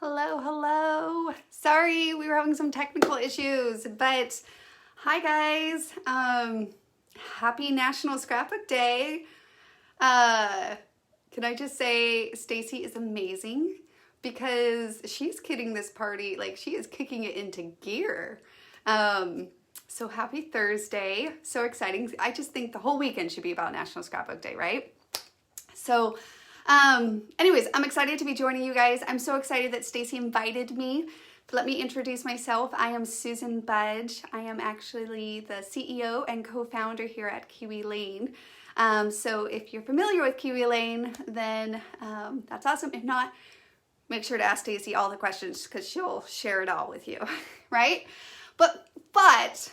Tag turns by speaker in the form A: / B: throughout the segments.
A: Hello, hello. Sorry, we were having some technical issues, but hi guys. Happy National Scrapbook Day. Can I just say Stacy is amazing because she's kidding this party, like she is kicking it into gear. So happy Thursday. So exciting. I just think the whole weekend should be about National Scrapbook Day, right? So anyways, I'm excited to be joining you guys. I'm so excited that Stacy invited me. Let me introduce myself. I am Susan Budge. I am actually the CEO and co-founder here at Kiwi Lane. So if you're familiar with Kiwi Lane, then that's awesome. If not, make sure to ask Stacy all the questions because she'll share it all with you, right? But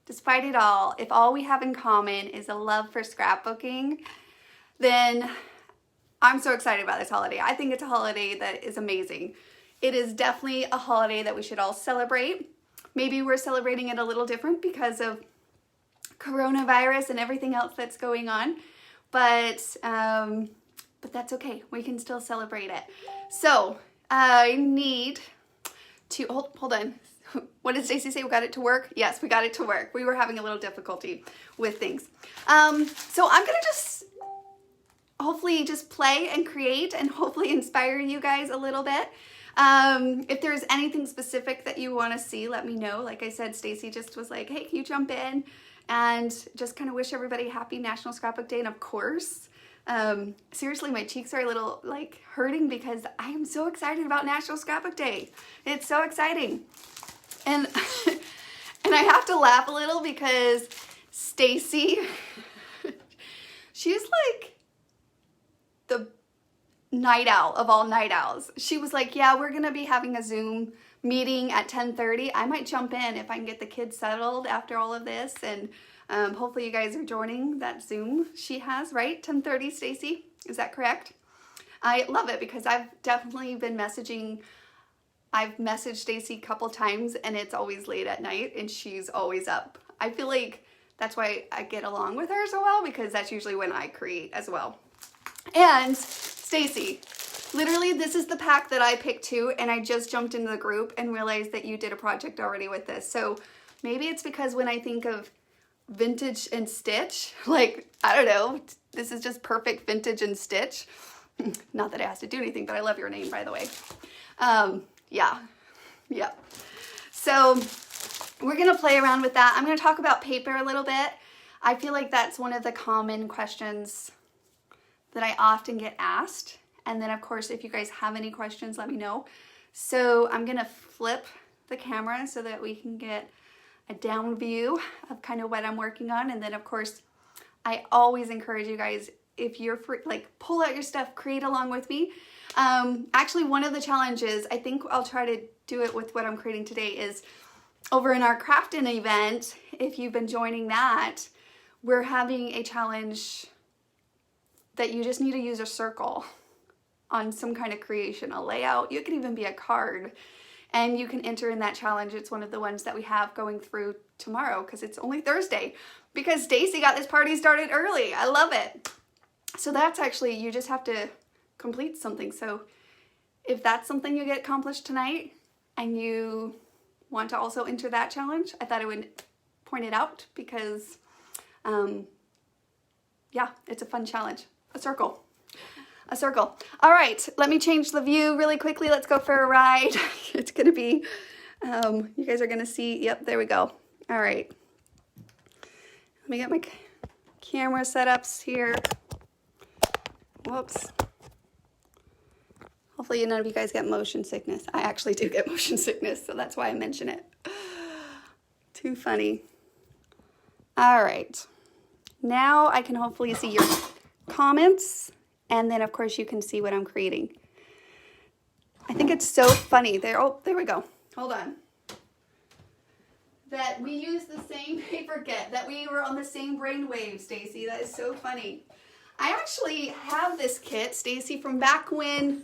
A: despite it all, if all we have in common is a love for scrapbooking, then I'm so excited about this holiday. I think it's a holiday that is amazing. It is definitely a holiday that we should all celebrate. Maybe we're celebrating it a little different because of coronavirus and everything else that's going on, but that's okay. We can still celebrate it. So I need to hold on. What did Stacy say? We got it to work? Yes, we got it to work. We were having a little difficulty with things. So I'm gonna just hopefully just play and create and hopefully inspire you guys a little bit. If there's anything specific that you want to see, let me know. Like I said, Stacy just was like, hey, can you jump in and just kind of wish everybody happy National Scrapbook Day. And of course, seriously, my cheeks are a little like hurting because I am so excited about National Scrapbook Day. It's so exciting. And and I have to laugh a little because Stacy, she's like the night owl of all night owls. She was like, yeah, we're gonna be having a Zoom meeting at 10:30. I might jump in if I can get the kids settled after all of this, and hopefully you guys are joining that Zoom she has, right? 10:30, Stacy, is that correct? I love it because I've definitely been I've messaged Stacy a couple times and it's always late at night and she's always up. I feel like that's why I get along with her so well, because that's usually when I create as well. And Stacy, literally this is the pack that I picked too, and I just jumped into the group and realized that you did a project already with this. So maybe it's because when I think of vintage and stitch, like, I don't know, this is just perfect vintage and stitch. Not that it has to do anything, but I love your name, by the way. Yeah. So we're gonna play around with that. I'm gonna talk about paper a little bit. I feel like that's one of the common questions that I often get asked. And then of course, if you guys have any questions, let me know. So I'm gonna flip the camera so that we can get a down view of kind of what I'm working on. And then of course, I always encourage you guys, if you're free, like pull out your stuff, create along with me. Actually, one of the challenges, I think I'll try to do it with what I'm creating today, is over in our crafting event, if you've been joining that, we're having a challenge that you just need to use a circle on some kind of creation, a layout. You can even be a card, and you can enter in that challenge. It's one of the ones that we have going through tomorrow because it's only Thursday, because Stacy got this party started early. I love it. So that's actually, you just have to complete something. So if that's something you get accomplished tonight and you want to also enter that challenge, I thought I would point it out because yeah, it's a fun challenge. A circle. All right, let me change the view really quickly. Let's go for a ride. It's gonna be, you guys are gonna see, yep, there we go. All right. Let me get my camera setups here. Whoops. Hopefully none of you guys get motion sickness. I actually do get motion sickness, so that's why I mention it. Too funny. All right. Now I can hopefully see your comments, and then of course you can see what I'm creating. I think it's so funny. There we go. Hold on. That we use the same paper kit, that we were on the same brainwave, Stacy. That is so funny. I actually have this kit, Stacy, from back when,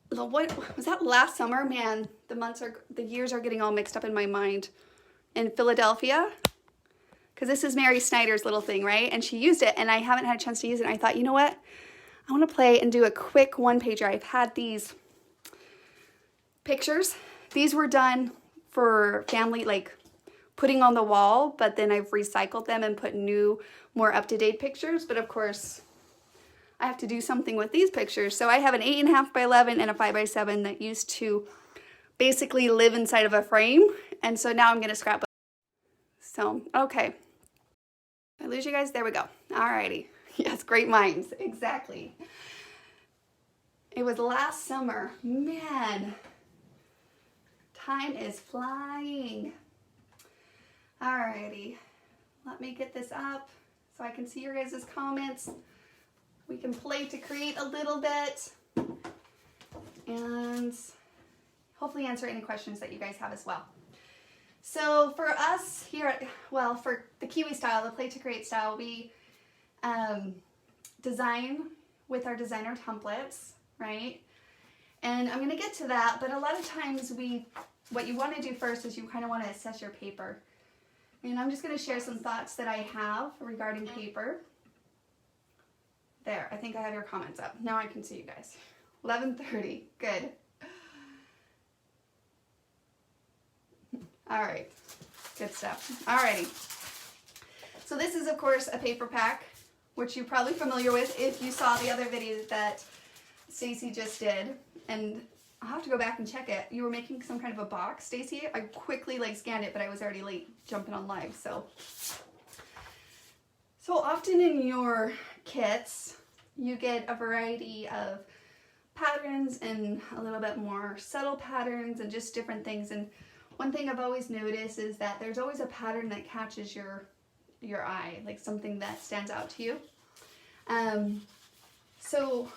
A: what was that, last summer? Man, the years are getting all mixed up in my mind. In Philadelphia, because this is Mary Snyder's little thing, right? And she used it, and I haven't had a chance to use it. And I thought, you know what? I want to play and do a quick one-pager. I've had these pictures. These were done for family, like putting on the wall, but then I've recycled them and put new, more up-to-date pictures. But of course, I have to do something with these pictures. So I have an 8.5 by 11 and a 5 by 7 that used to basically live inside of a frame. And so now I'm gonna scrapbook. So, okay. Did I lose you guys? There we go. Alrighty. Yes, great minds. Exactly. It was last summer. Man, time is flying. Alrighty. Let me get this up so I can see your guys' comments. We can play to create a little bit and hopefully answer any questions that you guys have as well. So for us here at, well, for the Kiwi style, the play to create style, we design with our designer templates, right? And I'm going to get to that, but a lot of times what you want to do first is you kind of want to assess your paper. And I'm just going to share some thoughts that I have regarding paper. There, I think I have your comments up. Now I can see you guys. 11:30, good. All right, good stuff. All righty. So this is, of course, a paper pack, which you're probably familiar with if you saw the other video that Stacy just did. And I'll have to go back and check it. You were making some kind of a box, Stacy. I quickly scanned it, but I was already late jumping on live. So often in your kits, you get a variety of patterns and a little bit more subtle patterns and just different things. And one thing I've always noticed is that there's always a pattern that catches your eye, like something that stands out to you. So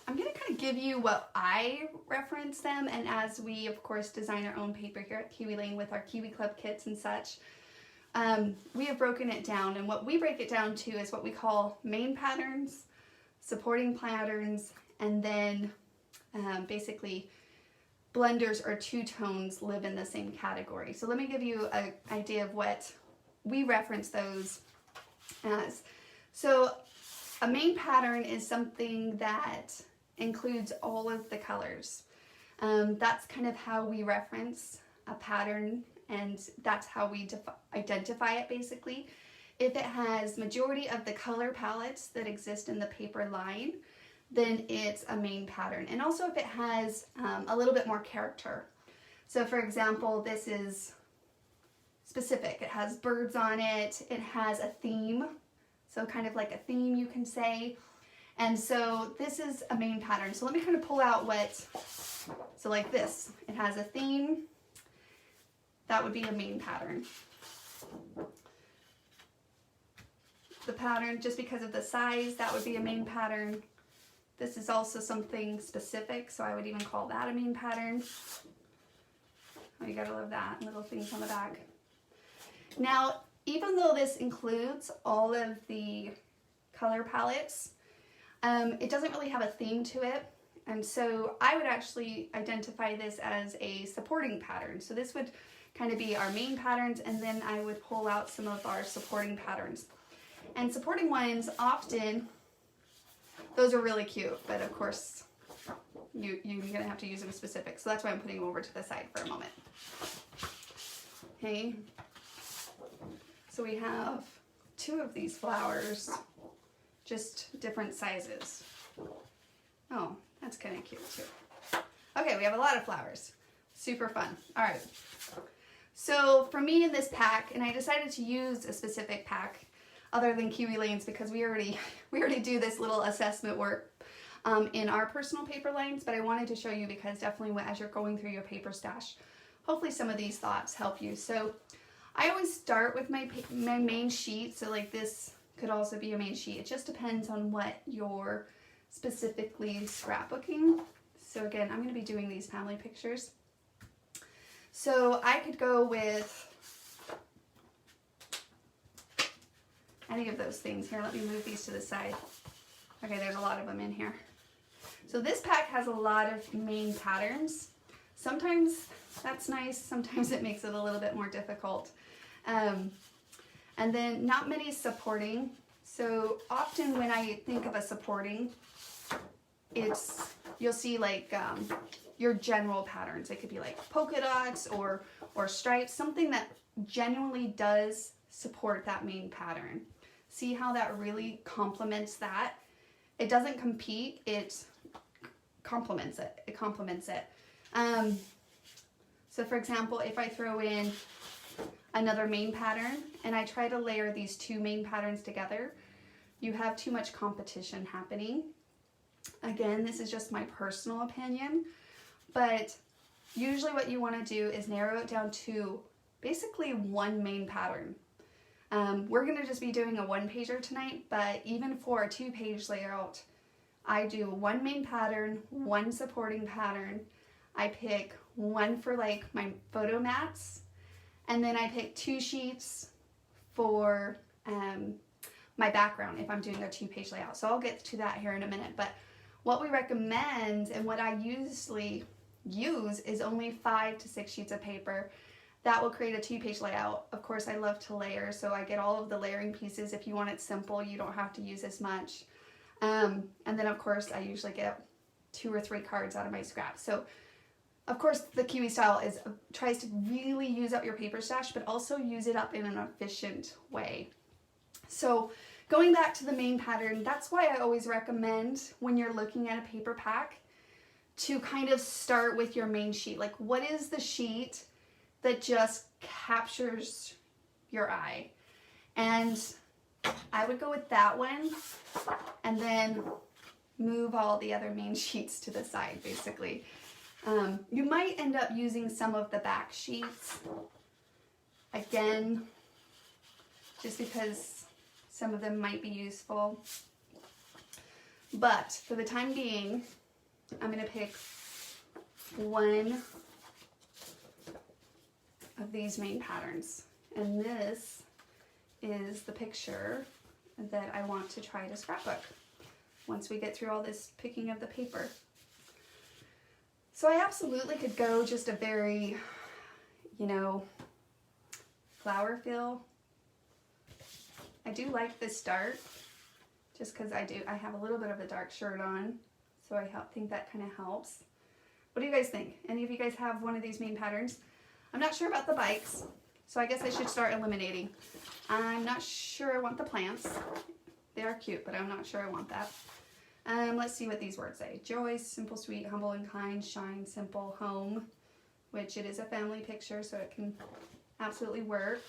A: I'm going to kind of give you what I reference them, and as we, of course, design our own paper here at Kiwi Lane with our Kiwi Club kits and such, we have broken it down, and what we break it down to is what we call main patterns, supporting patterns, and then basically blenders or two-tones live in the same category. So let me give you an idea of what we reference those as. So a main pattern is something that includes all of the colors. That's kind of how we reference a pattern, and that's how we identify it basically. If it has majority of the color palettes that exist in the paper line, then it's a main pattern. And also if it has a little bit more character. So for example, this is specific. It has birds on it. It has a theme. So kind of like a theme, you can say. And so this is a main pattern. So let me kind of pull out so like this, it has a theme. That would be a main pattern. The pattern, just because of the size, that would be a main pattern. This is also something specific, so I would even call that a main pattern. Oh, you gotta love that, little things on the back. Now, even though this includes all of the color palettes, it doesn't really have a theme to it. And so I would actually identify this as a supporting pattern. So this would kind of be our main patterns, and then I would pull out some of our supporting patterns. And supporting ones, often, those are really cute, but of course, you're gonna have to use them specific. So that's why I'm putting them over to the side for a moment. Okay. So we have 2 of these flowers, just different sizes. Oh, that's kind of cute too. Okay, we have a lot of flowers. Super fun. All right. So for me in this pack, and I decided to use a specific pack other than Kiwi Lanes because we already do this little assessment work in our personal paper lines, but I wanted to show you because definitely as you're going through your paper stash, hopefully some of these thoughts help you. So I always start with my main sheet. So like this could also be a main sheet. It just depends on what you're specifically scrapbooking. So again, I'm going to be doing these family pictures. So I could go with any of those things. Here, let me move these to the side. Okay, there's a lot of them in here. So this pack has a lot of main patterns. Sometimes that's nice, sometimes it makes it a little bit more difficult. And then not many supporting. So often when I think of a supporting, it's you'll see like your general patterns. It could be like polka dots or stripes, something that genuinely does support that main pattern. See how that really complements that? It doesn't compete, it complements it. It complements it. So for example, if I throw in another main pattern and I try to layer these two main patterns together, you have too much competition happening. Again, this is just my personal opinion, but usually what you want to do is narrow it down to basically one main pattern. We're going to just be doing a one-pager tonight, but even for a two-page layout, I do one main pattern, one supporting pattern. I pick one for like my photo mats, and then I pick 2 sheets for my background if I'm doing a two-page layout. So I'll get to that here in a minute, but what we recommend and what I usually use is only 5 to 6 sheets of paper. That will create a 2-page layout. Of course, I love to layer, so I get all of the layering pieces. If you want it simple, you don't have to use as much. And then of course, I usually get 2 or 3 cards out of my scrap. So of course, the Kiwi style tries to really use up your paper stash, but also use it up in an efficient way. So going back to the main pattern, that's why I always recommend when you're looking at a paper pack to kind of start with your main sheet. Like, what is the sheet that just captures your eye? And I would go with that one and then move all the other main sheets to the side, basically. You might end up using some of the back sheets, again, just because some of them might be useful. But for the time being, I'm going to pick one of these main patterns. And this is the picture that I want to try to scrapbook once we get through all this picking of the paper. So I absolutely could go just a very, you know, flower feel. I do like this dark, just because I have a little bit of a dark shirt on, so I think that kind of helps. What do you guys think? Any of you guys have one of these main patterns? I'm not sure about the bikes, so I guess I should start eliminating. I'm not sure I want the plants. They are cute, but I'm not sure I want that. Let's see what these words say. Joy, simple, sweet, humble and kind, shine, simple, home, which it is a family picture, so it can absolutely work.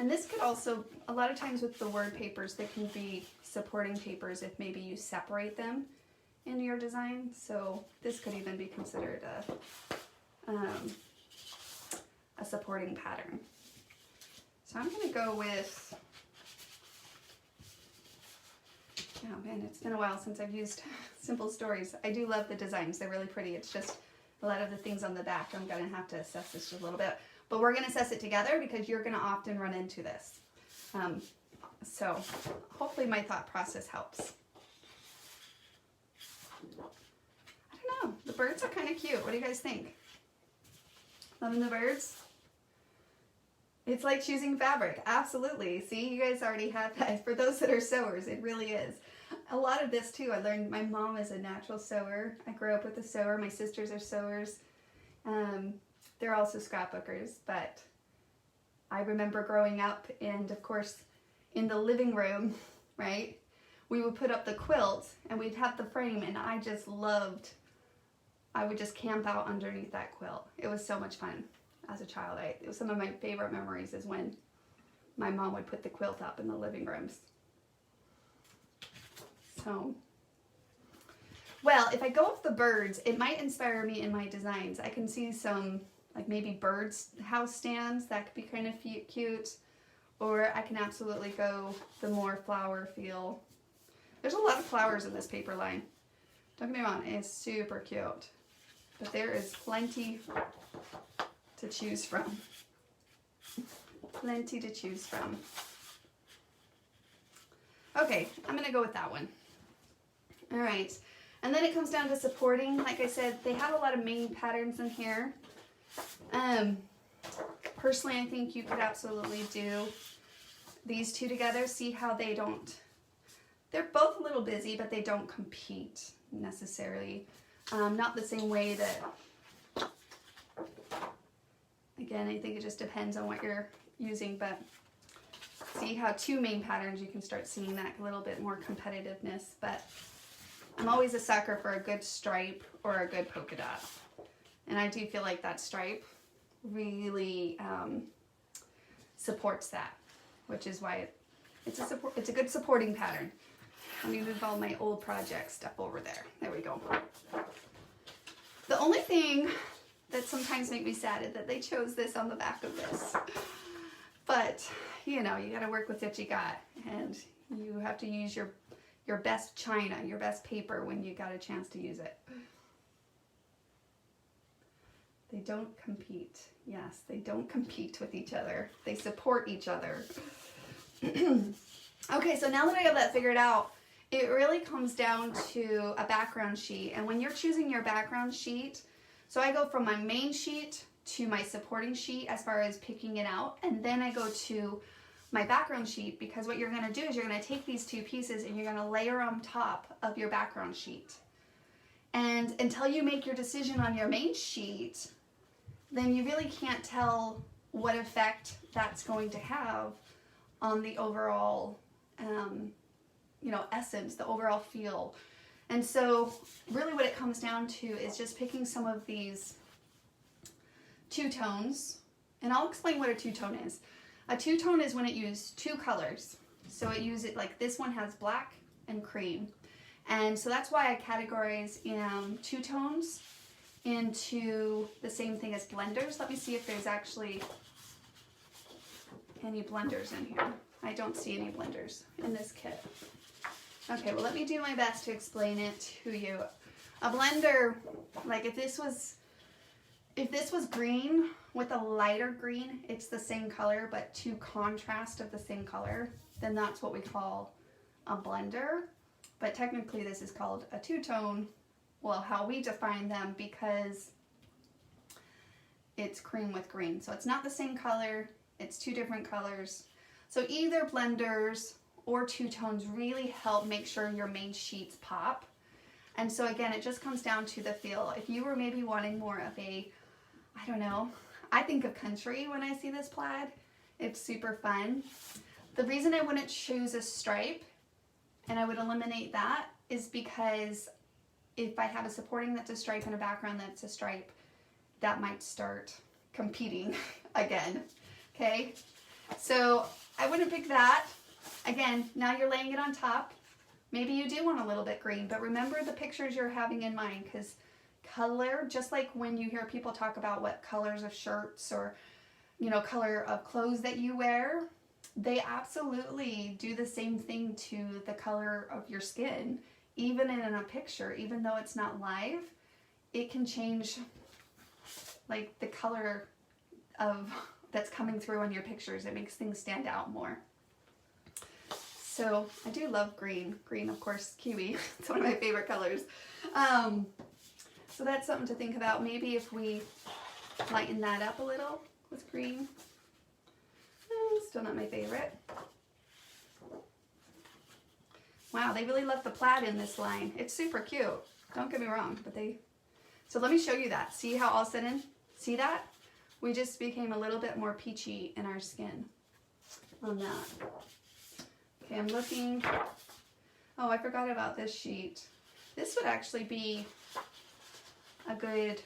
A: And this could also, a lot of times with the word papers, they can be supporting papers if maybe you separate them in your design. So this could even be considered a supporting pattern. So I'm going to go with, oh man, it's been a while since I've used Simple Stories. I do love the designs. They're really pretty. It's just a lot of the things on the back. I'm going to have to assess this just a little bit. But we're going to assess it together because you're going to often run into this. So hopefully my thought process helps. I don't know. The birds are kind of cute. What do you guys think? Loving the birds? It's like choosing fabric. Absolutely. See, you guys already have that. For those that are sewers, it really is. A lot of this too, I learned, my mom is a natural sewer. I grew up with a sewer. My sisters are sewers. They're also scrapbookers, but I remember growing up, and of course in the living room, right, we would put up the quilt and we'd have the frame, and I would just camp out underneath that quilt. It was so much fun as a child. It was some of my favorite memories is when my mom would put the quilt up in the living rooms. So, well, if I go with the birds, it might inspire me in my designs. I can see some like maybe birds house stands that could be kind of cute, or I can absolutely go the more flower feel. There's a lot of flowers in this paper line. Don't get me wrong, it's super cute, but there is plenty to choose from. Plenty to choose from. Okay, I'm gonna go with that one. All right, and then it comes down to supporting. Like I said, they have a lot of main patterns in here. Personally, I think you could absolutely do these two together. See how they don't, they're both a little busy, but they don't compete. necessarily. Not the same way that, again, I think it just depends on what you're using, but see how 2 main patterns, you can start seeing that little bit more competitiveness. But I'm always a sucker for a good stripe or a good polka dot. And I do feel like that stripe really supports that, which is why it's a good supporting pattern. Let me move all my old project stuff over there. There we go. The only thing that sometimes makes me sad is that they chose this on the back of this. But, you know, you got to work with what you got, and you have to use your best china, your best paper when you got a chance to use it. They don't compete. Yes, they don't compete with each other. They support each other. Okay, so now that I have that figured out, it really comes down to a background sheet. And when you're choosing your background sheet, so I go from my main sheet to my supporting sheet as far as picking it out, and then I go to my background sheet, because what you're going to do is you're going to take these 2 pieces and you're going to layer on top of your background sheet. And until you make your decision on your main sheet, then you really can't tell what effect that's going to have on the overall you know, essence, the overall feel. And so really what it comes down to is just picking some of these 2 tones, and I'll explain what a 2-tone is. A 2-tone is when it uses 2 colors. So it uses, like this one has black and cream. And so that's why I categorize 2 tones into the same thing as blenders. Let me see if there's actually any blenders in here. I don't see any blenders in this kit. Okay, well, let me do my best to explain it to you. A blender, like if this was green with a lighter green, it's the same color, but 2 contrast of the same color, then that's what we call a blender. But technically this is called a 2-tone, well, how we define them, because it's cream with green. So it's not the same color, it's 2 different colors. So either blenders or 2-tones really help make sure your main sheets pop. And so again, it just comes down to the feel. If you were maybe wanting more of a, I don't know, I think of country when I see this plaid. It's super fun. The reason I wouldn't choose a stripe and I would eliminate that is because if I have a supporting that's a stripe and a background that's a stripe, that might start competing again. Okay, so I wouldn't pick that. Again, now you're laying it on top. Maybe you do want a little bit green, but remember the pictures you're having in mind, because color, just like when you hear people talk about what colors of shirts or, you know, color of clothes that you wear, they absolutely do the same thing to the color of your skin. Even in a picture, even though it's not live, it can change like the color of that's coming through on your pictures. It makes things stand out more. So I do love green. Green, of course, kiwi. It's one of my favorite colors. So that's something to think about. Maybe if we lighten that up a little with green. Still not my favorite. Wow, they really left the plaid in this line. It's super cute. Don't get me wrong, but they... So let me show you that. See how all of a sudden, see that? We just became a little bit more peachy in our skin on that. Okay, I'm looking. Oh, I forgot about this sheet. This would actually be a good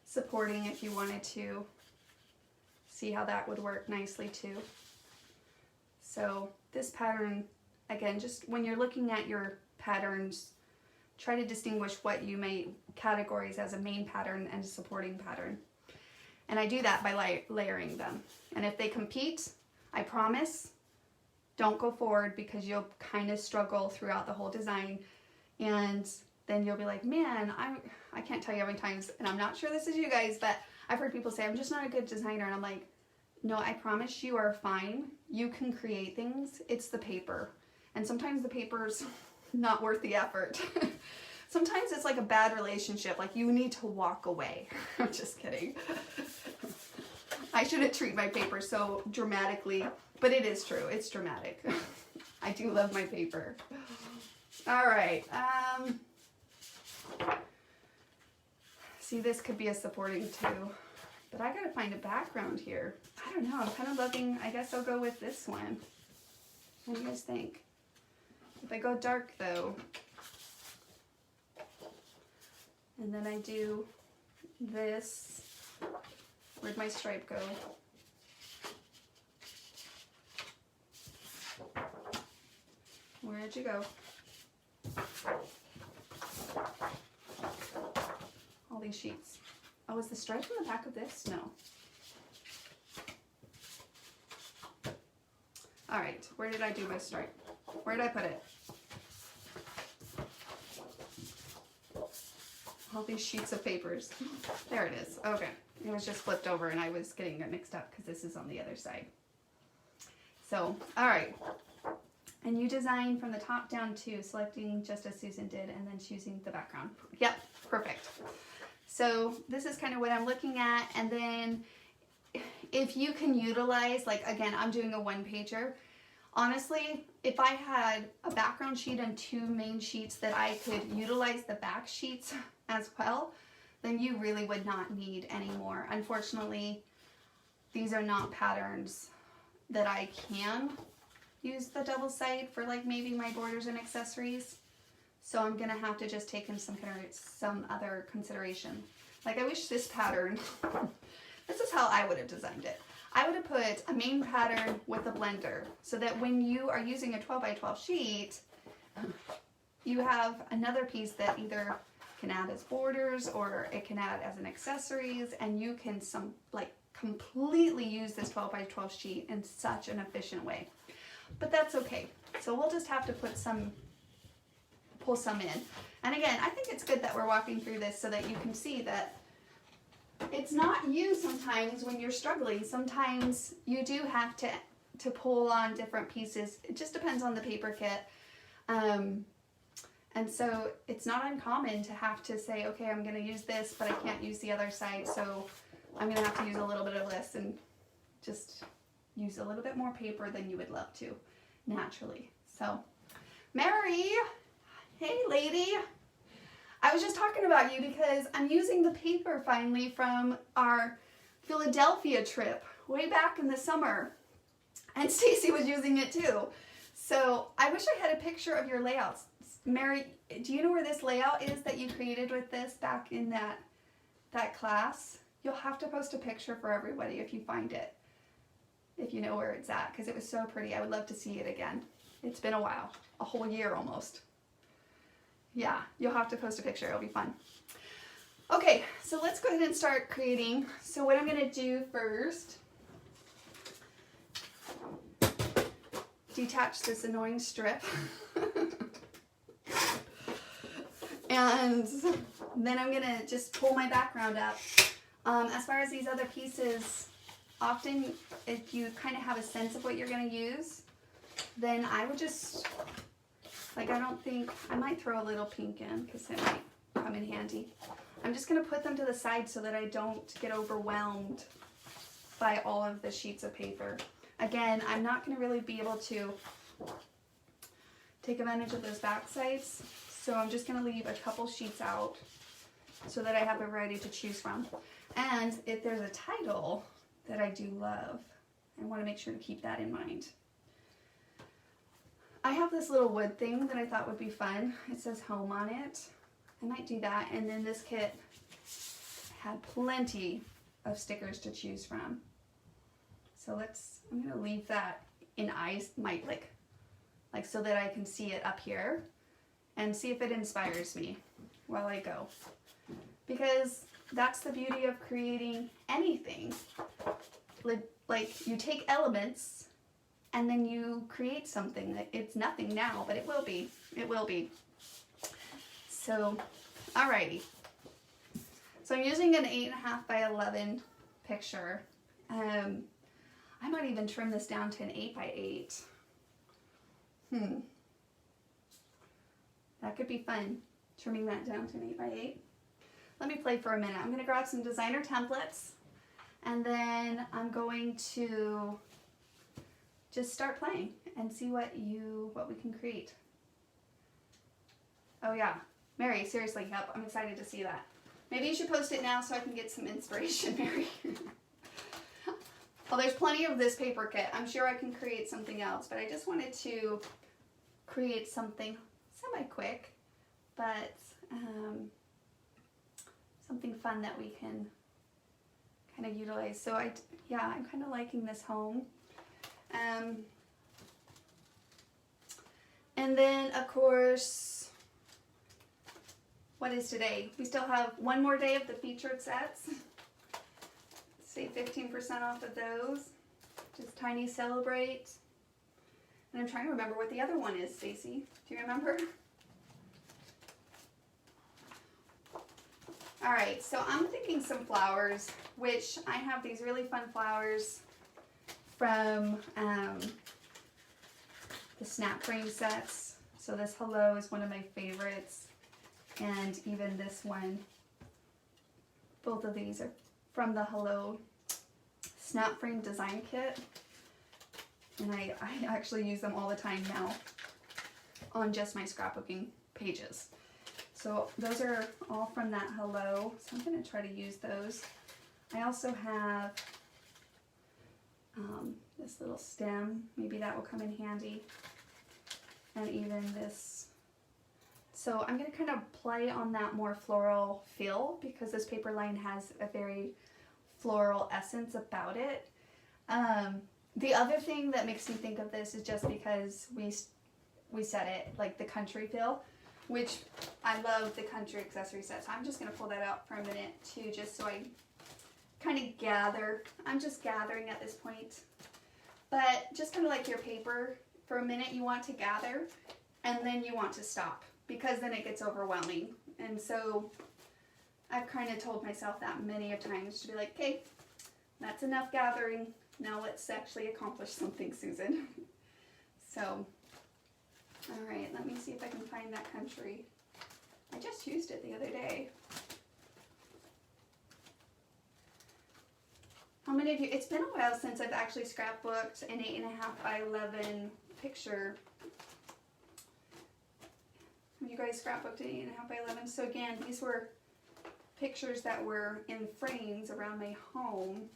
A: supporting if you wanted to see how that would work nicely too. So this pattern, again, just when you're looking at your patterns, try to distinguish what you may categorize as a main pattern and a supporting pattern. And I do that by layering them. And if they compete, I promise, don't go forward, because you'll kind of struggle throughout the whole design. And then you'll be like, man, I can't tell you how many times, and I'm not sure this is you guys, but I've heard people say, I'm just not a good designer. And I'm like, no, I promise you are fine. You can create things. It's the paper. And sometimes the paper's not worth the effort. Sometimes it's like a bad relationship. Like you need to walk away. I'm just kidding. I shouldn't treat my paper so dramatically, but it is true. It's dramatic. I do love my paper. All right. See, this could be a supporting too, but I gotta find a background here. I don't know, I'm kind of loving, I guess I'll go with this one. What do you guys think? If I go dark though, and then I do this, where'd my stripe go? Where'd you go? All these sheets. Oh, is the stripe on the back of this? No. All right, where did I do my stripe? Where did I put it? All these sheets of papers. There it is. Okay. It was just flipped over and I was getting it mixed up because this is on the other side. So, all right. And you design from the top down too, selecting just as Susan did and then choosing the background. Yep, perfect. So this is kind of what I'm looking at. And then if you can utilize, like again, I'm doing a one-pager. Honestly, if I had a background sheet and two main sheets that I could utilize the back sheets as well, then you really would not need any more. Unfortunately, these are not patterns that I can use the double side for, like maybe my borders and accessories. So I'm gonna have to just take in some other consideration. Like I wish this pattern, this is how I would have designed it. I would have put a main pattern with a blender so that when you are using a 12 by 12 sheet, you have another piece that either can add as borders or it can add as an accessories, and you can completely use this 12 by 12 sheet in such an efficient way. But that's okay. So we'll just have to pull some in. And again, I think it's good that we're walking through this so that you can see that it's not you sometimes when you're struggling. Sometimes you do have to pull on different pieces. It just depends on the paper kit. And so it's not uncommon to have to say, okay, I'm going to use this, but I can't use the other side. So I'm going to have to use a little bit of this and just use a little bit more paper than you would love to naturally. So Mary, hey lady. I was just talking about you because I'm using the paper finally from our Philadelphia trip way back in the summer. And Stacy was using it too. So I wish I had a picture of your layouts. Mary, do you know where this layout is that you created with this back in that class? You'll have to post a picture for everybody if you find it. If you know where it's at, because it was so pretty. I would love to see it again. It's been a while, a whole year almost. Yeah, you'll have to post a picture. It'll be fun. Okay, so let's go ahead and start creating. So what I'm going to do first, detach this annoying strip. And then I'm going to just pull my background up. As far as these other pieces, often if you kind of have a sense of what you're going to use, then I would just, like, I might throw a little pink in because it might come in handy. I'm just going to put them to the side so that I don't get overwhelmed by all of the sheets of paper. Again, I'm not going to really be able to take advantage of those back sides, so I'm just going to leave a couple sheets out so that I have a variety to choose from. And if there's a title that I do love, I want to make sure to keep that in mind. I have this little wood thing that I thought would be fun. It says home on it. I might do that. And then this kit had plenty of stickers to choose from. So I'm going to leave that in eyes, like so that I can see it up here and see if it inspires me while I go. Because that's the beauty of creating anything. Like you take elements and then you create something that it's nothing now, but it will be. It will be. So, alrighty. So I'm using an 8.5 by 11 picture. I might even trim this down to an 8 by 8. That could be fun, trimming that down to an 8 by 8. Let me play for a minute. I'm going to grab some designer templates, and then I'm going to just start playing and see what we can create. Oh yeah. Mary, seriously, yep, I'm excited to see that. Maybe you should post it now so I can get some inspiration, Mary. Well, there's plenty of this paper kit. I'm sure I can create something else, but I just wanted to create something semi-quick, but something fun that we can kind of utilize. So yeah, I'm kind of liking this home. And then, of course, what is today? We still have one more day of the featured sets. Save 15% off of those. Just Tiny Celebrate. And I'm trying to remember what the other one is, Stacy. Do you remember? All right, so I'm thinking some flowers, which I have these really fun flowers from the snap frame sets. So this Hello is one of my favorites, and even this one. Both of these are from the Hello snap frame design kit, and I actually use them all the time now on just my scrapbooking pages. So those are all from that Hello, so I'm going to try to use those. I also have this little stem, maybe that will come in handy, and even this. So I'm going to kind of play on that more floral feel because this paper line has a very floral essence about it. The other thing that makes me think of this is just because we said it, like the country feel, which I love the country accessory set. So I'm just going to pull that out for a minute too, just so I kind of gather. I'm just gathering at this point. But just kind of like your paper, for a minute you want to gather and then you want to stop because then it gets overwhelming. And so I've kind of told myself that many a times to be like, okay, that's enough gathering. Now let's actually accomplish something, Susan. So, all right, let me see if I can find that country. I just used it the other day. How many of you, it's been a while since I've actually scrapbooked an 8.5 by 11 picture. Have you guys scrapbooked an 8.5 by 11? So again, these were pictures that were in frames around my home.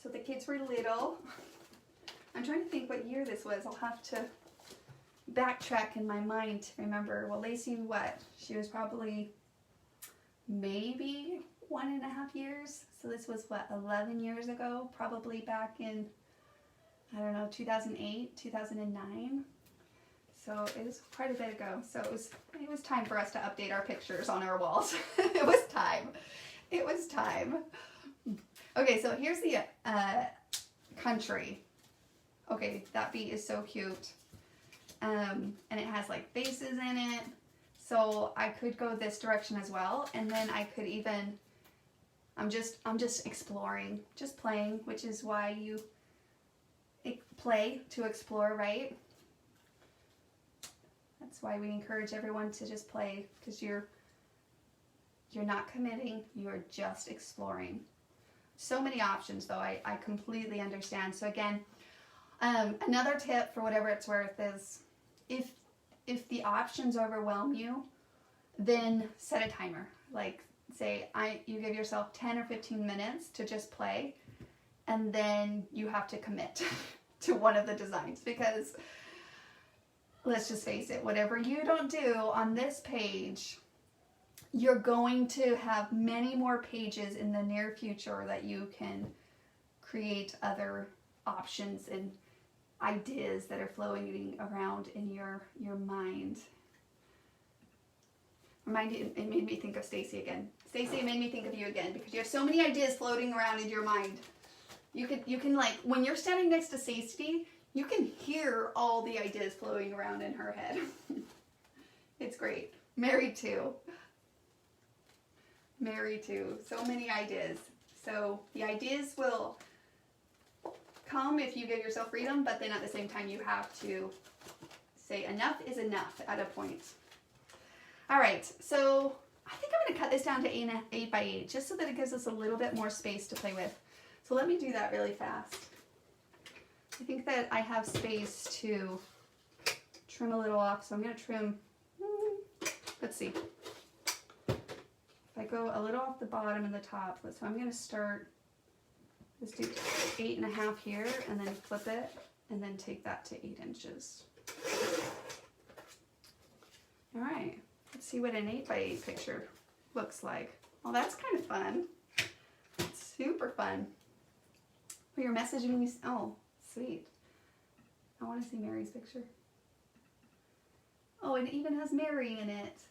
A: So the kids were little. I'm trying to think what year this was. I'll have to backtrack in my mind to remember. Well, Lacey, what? She was probably maybe 1.5 years. So this was what, 11 years ago? Probably back in, I don't know, 2008, 2009. So it was quite a bit ago. So it was time for us to update our pictures on our walls. It was time. It was time. Okay, so here's the country. Okay, that bee is so cute. And it has like faces in it. So I could go this direction as well. And then I could even, I'm just exploring, just playing, which is why you play to explore, right? That's why we encourage everyone to just play, because you're not committing, you're just exploring. So many options though, I completely understand. So again, another tip for whatever it's worth is if the options overwhelm you, then set a timer. Like say you give yourself 10 or 15 minutes to just play, and then you have to commit to one of the designs, because let's just face it, whatever you don't do on this page, you're going to have many more pages in the near future that you can create other options and ideas that are floating around in your mind. It made me think of Stacy again. Stacy, it made me think of you again, because you have so many ideas floating around in your mind. You can like, when you're standing next to Stacy, you can hear all the ideas flowing around in her head. It's great. Mary too. Mary too. So many ideas. So the ideas will come if you give yourself freedom, but then at the same time you have to say enough is enough at a point. All right, so I think I'm going to cut this down to 8 by 8 just so that it gives us a little bit more space to play with. So let me do that really fast. I think that I have space to trim a little off, so I'm going to trim let's see. If I go a little off the bottom and the top, so I'm going to start, let's do 8.5 here, and then flip it, and then take that to 8 inches. All right, let's see what an 8x8 picture looks like. Well, that's kind of fun. It's super fun. Oh, you're messaging me. Oh, sweet. I want to see Mary's picture. Oh, it even has Mary in it.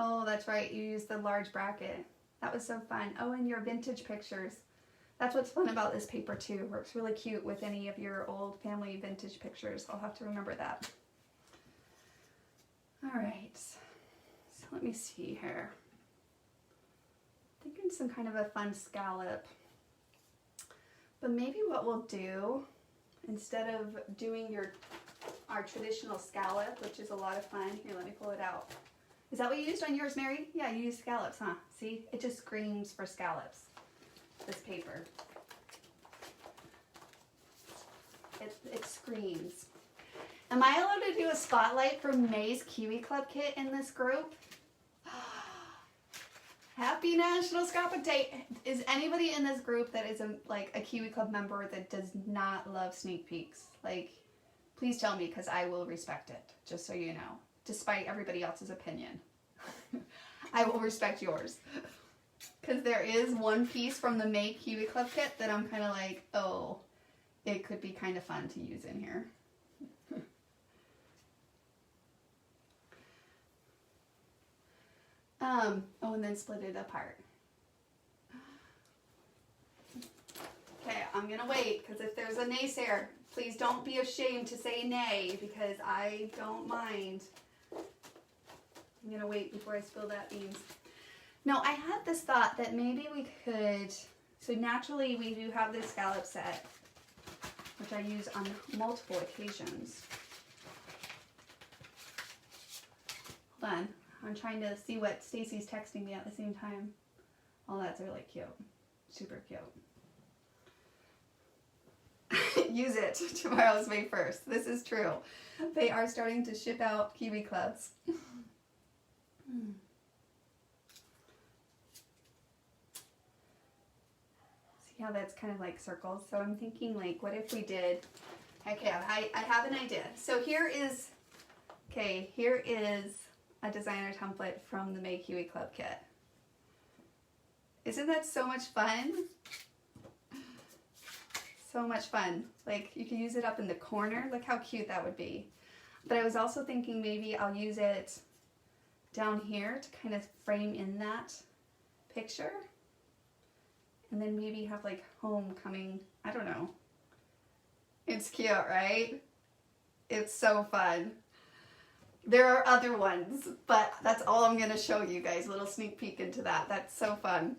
A: Oh, that's right. You used the large bracket. That was so fun. Oh, and your vintage pictures. That's what's fun about this paper too. It works really cute with any of your old family vintage pictures. I'll have to remember that. All right. So let me see here. Thinking some kind of a fun scallop. But maybe what we'll do, instead of doing our traditional scallop, which is a lot of fun. Here, let me pull it out. Is that what you used on yours, Mary? Yeah, you used scallops, huh? See, it just screams for scallops, this paper. It screams. Am I allowed to do a spotlight for May's Kiwi Club kit in this group? Happy National Scrapbook Day. Is anybody in this group that is a Kiwi Club member that does not love sneak peeks? Like, please tell me, because I will respect it, just so you know. Despite everybody else's opinion. I will respect yours. Because there is one piece from the May Kiwi Club kit that I'm kind of like, oh, it could be kind of fun to use in here. Oh, and then split it apart. Okay, I'm gonna wait, because if there's a naysayer, please don't be ashamed to say nay, because I don't mind. I'm gonna wait before I spill that beans. No, I had this thought that maybe we could, so naturally we do have this scallop set, which I use on multiple occasions. Hold on. I'm trying to see what Stacy's texting me at the same time. Oh, that's really cute. Super cute. Use it. Tomorrow's May 1st. This is true. They are starting to ship out Kiwi Clubs. See how that's kind of like circles? So I'm thinking, like, what if we did... Okay, I have an idea. So here is a designer template from the May Kiwi Club kit. Isn't that so much fun? So much fun. Like, you can use it up in the corner. Look how cute that would be. But I was also thinking maybe I'll use it down here to kind of frame in that picture. And then maybe have like homecoming. I don't know. It's cute, right? It's so fun. There are other ones, but that's all I'm going to show you guys. A little sneak peek into that. That's so fun.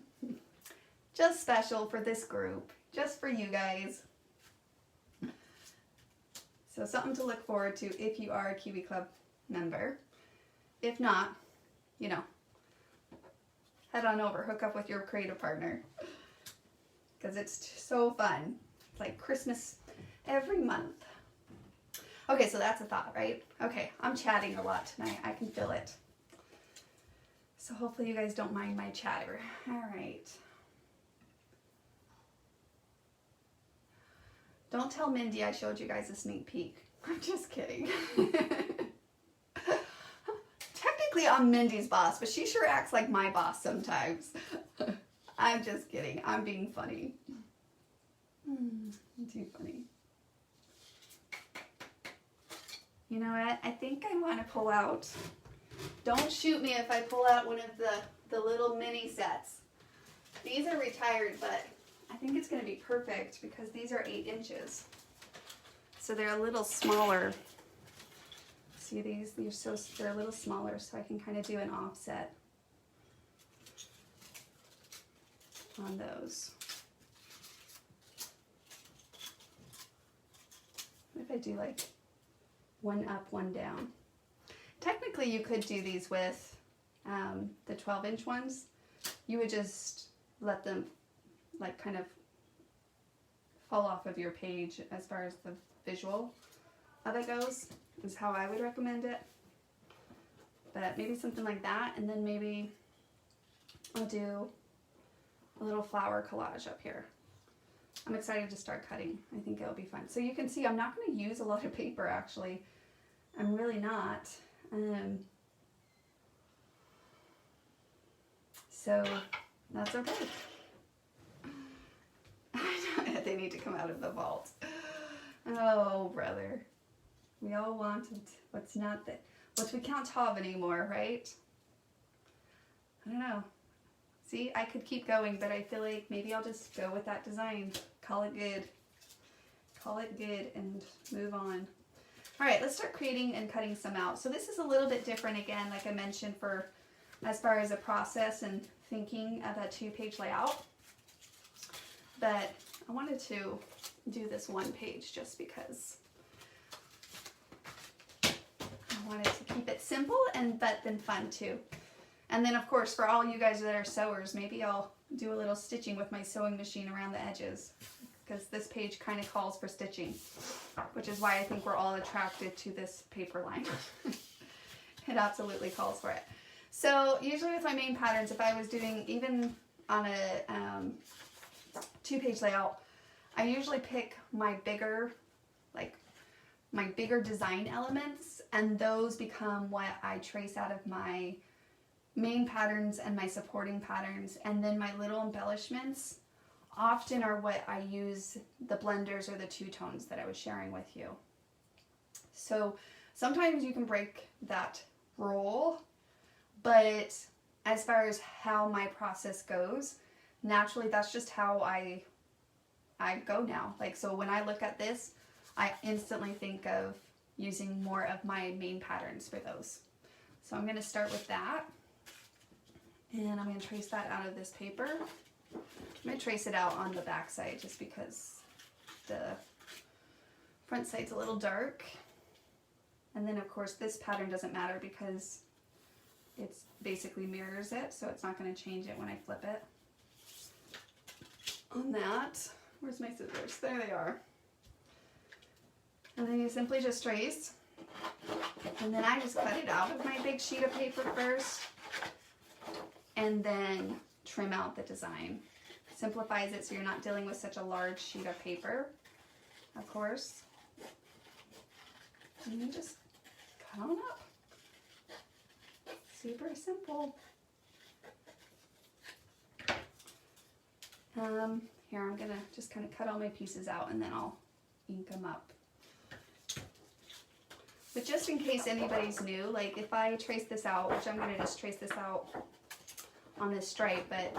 A: Just special for this group. Just for you guys. So something to look forward to if you are a Kiwi Club member. If not, you know, head on over, hook up with your creative partner. Because it's so fun. It's like Christmas every month. Okay, so that's a thought, right? Okay, I'm chatting a lot tonight. I can feel it. So hopefully you guys don't mind my chatter. All right. Don't tell Mindy I showed you guys a sneak peek. I'm just kidding. Technically, I'm Mindy's boss, but she sure acts like my boss sometimes. I'm just kidding. I'm being funny. Too funny. You know what? I think I want to pull out. Don't shoot me if I pull out one of the little mini sets. These are retired, but I think it's going to be perfect because these are 8 inches. So they're a little smaller. See these? They're a little smaller, so I can kind of do an offset on those. What if I do like one up, one down? Technically, you could do these with the 12-inch ones. You would just let them like kind of fall off of your page as far as the visual of it goes, is how I would recommend it. but maybe something like that, and then maybe I'll do a little flower collage up here. I'm excited to start cutting. I think it'll be fun. So you can see I'm not going to use a lot of paper, actually. I'm really not. So that's okay. They need to come out of the vault. Oh, brother. We all wanted what's not that. What we can't have anymore, right? I don't know. See, I could keep going, but I feel like maybe I'll just go with that design. Call it good. Call it good and move on. All right, let's start creating and cutting some out. So this is a little bit different again, like I mentioned, for as far as a process and thinking of a 2-page layout. But I wanted to do this 1 page just because I wanted to keep it simple but then fun too. And then of course for all you guys that are sewers, maybe I'll do a little stitching with my sewing machine around the edges, because this page kind of calls for stitching, which is why I think we're all attracted to this paper line. It absolutely calls for it. So usually with my main patterns, if I was doing even on a 2-page layout, I usually pick my bigger design elements, and those become what I trace out of my main patterns and my supporting patterns, and then my little embellishments often are what I use, the blenders or the 2-tones that I was sharing with you. So sometimes you can break that rule, but as far as how my process goes, naturally that's just how I go now. Like, so when I look at this, I instantly think of using more of my main patterns for those. So I'm going to start with that, and I'm going to trace that out of this paper. I'm going to trace it out on the back side just because the front side's a little dark. And then of course this pattern doesn't matter because it's basically mirrors it, so it's not going to change it when I flip it. On that, where's my scissors? There they are. And then you simply just trace, and then I just cut it out of my big sheet of paper first, and then trim out the design. Simplifies it so you're not dealing with such a large sheet of paper, of course. And you just cut on up. Super simple. Here I'm gonna just kind of cut all my pieces out, and then I'll ink them up. But just in case anybody's new, like if I trace this out, which I'm gonna just trace this out on this stripe, but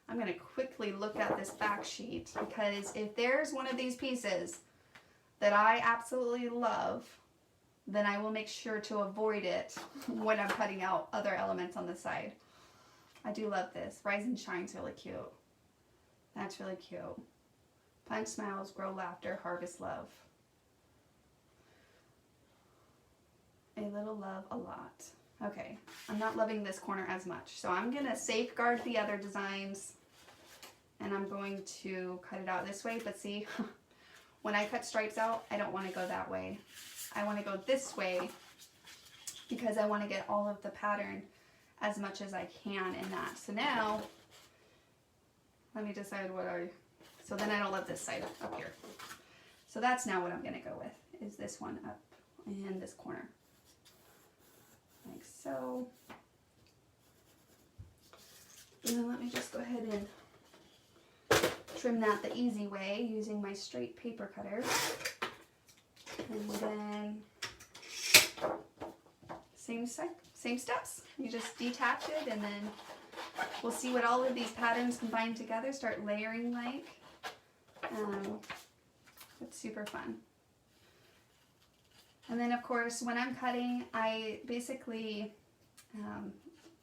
A: I'm gonna quickly look at this back sheet, because if there's one of these pieces that I absolutely love, then I will make sure to avoid it when I'm cutting out other elements on the side. I do love this. Rise and Shine's really cute. That's really cute. Plant smiles, grow laughter, harvest love. A little love, a lot. Okay, I'm not loving this corner as much, so I'm gonna safeguard the other designs, and I'm going to cut it out this way. But see, when I cut stripes out, I don't want to go that way. I want to go this way because I want to get all of the pattern as much as I can in that. So now, let me decide so then I don't love this side up here. So that's now what I'm going to go with, is this one up and this corner. Like so. And then let me just go ahead and trim that the easy way using my straight paper cutter. And then same steps. You just detach it, and then we'll see what all of these patterns combine together, start layering like. It's super fun. And then of course when I'm cutting, I basically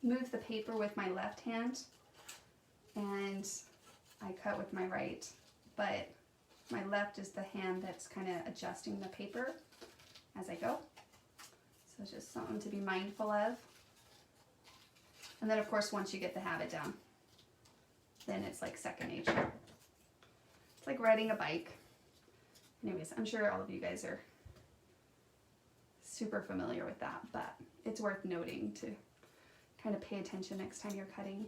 A: move the paper with my left hand, and I cut with my right, but my left is the hand that's kind of adjusting the paper as I go. So it's just something to be mindful of. And then of course once you get the habit down, then it's like second nature. It's like riding a bike. Anyways, I'm sure all of you guys are super familiar with that, but it's worth noting to kind of pay attention next time you're cutting.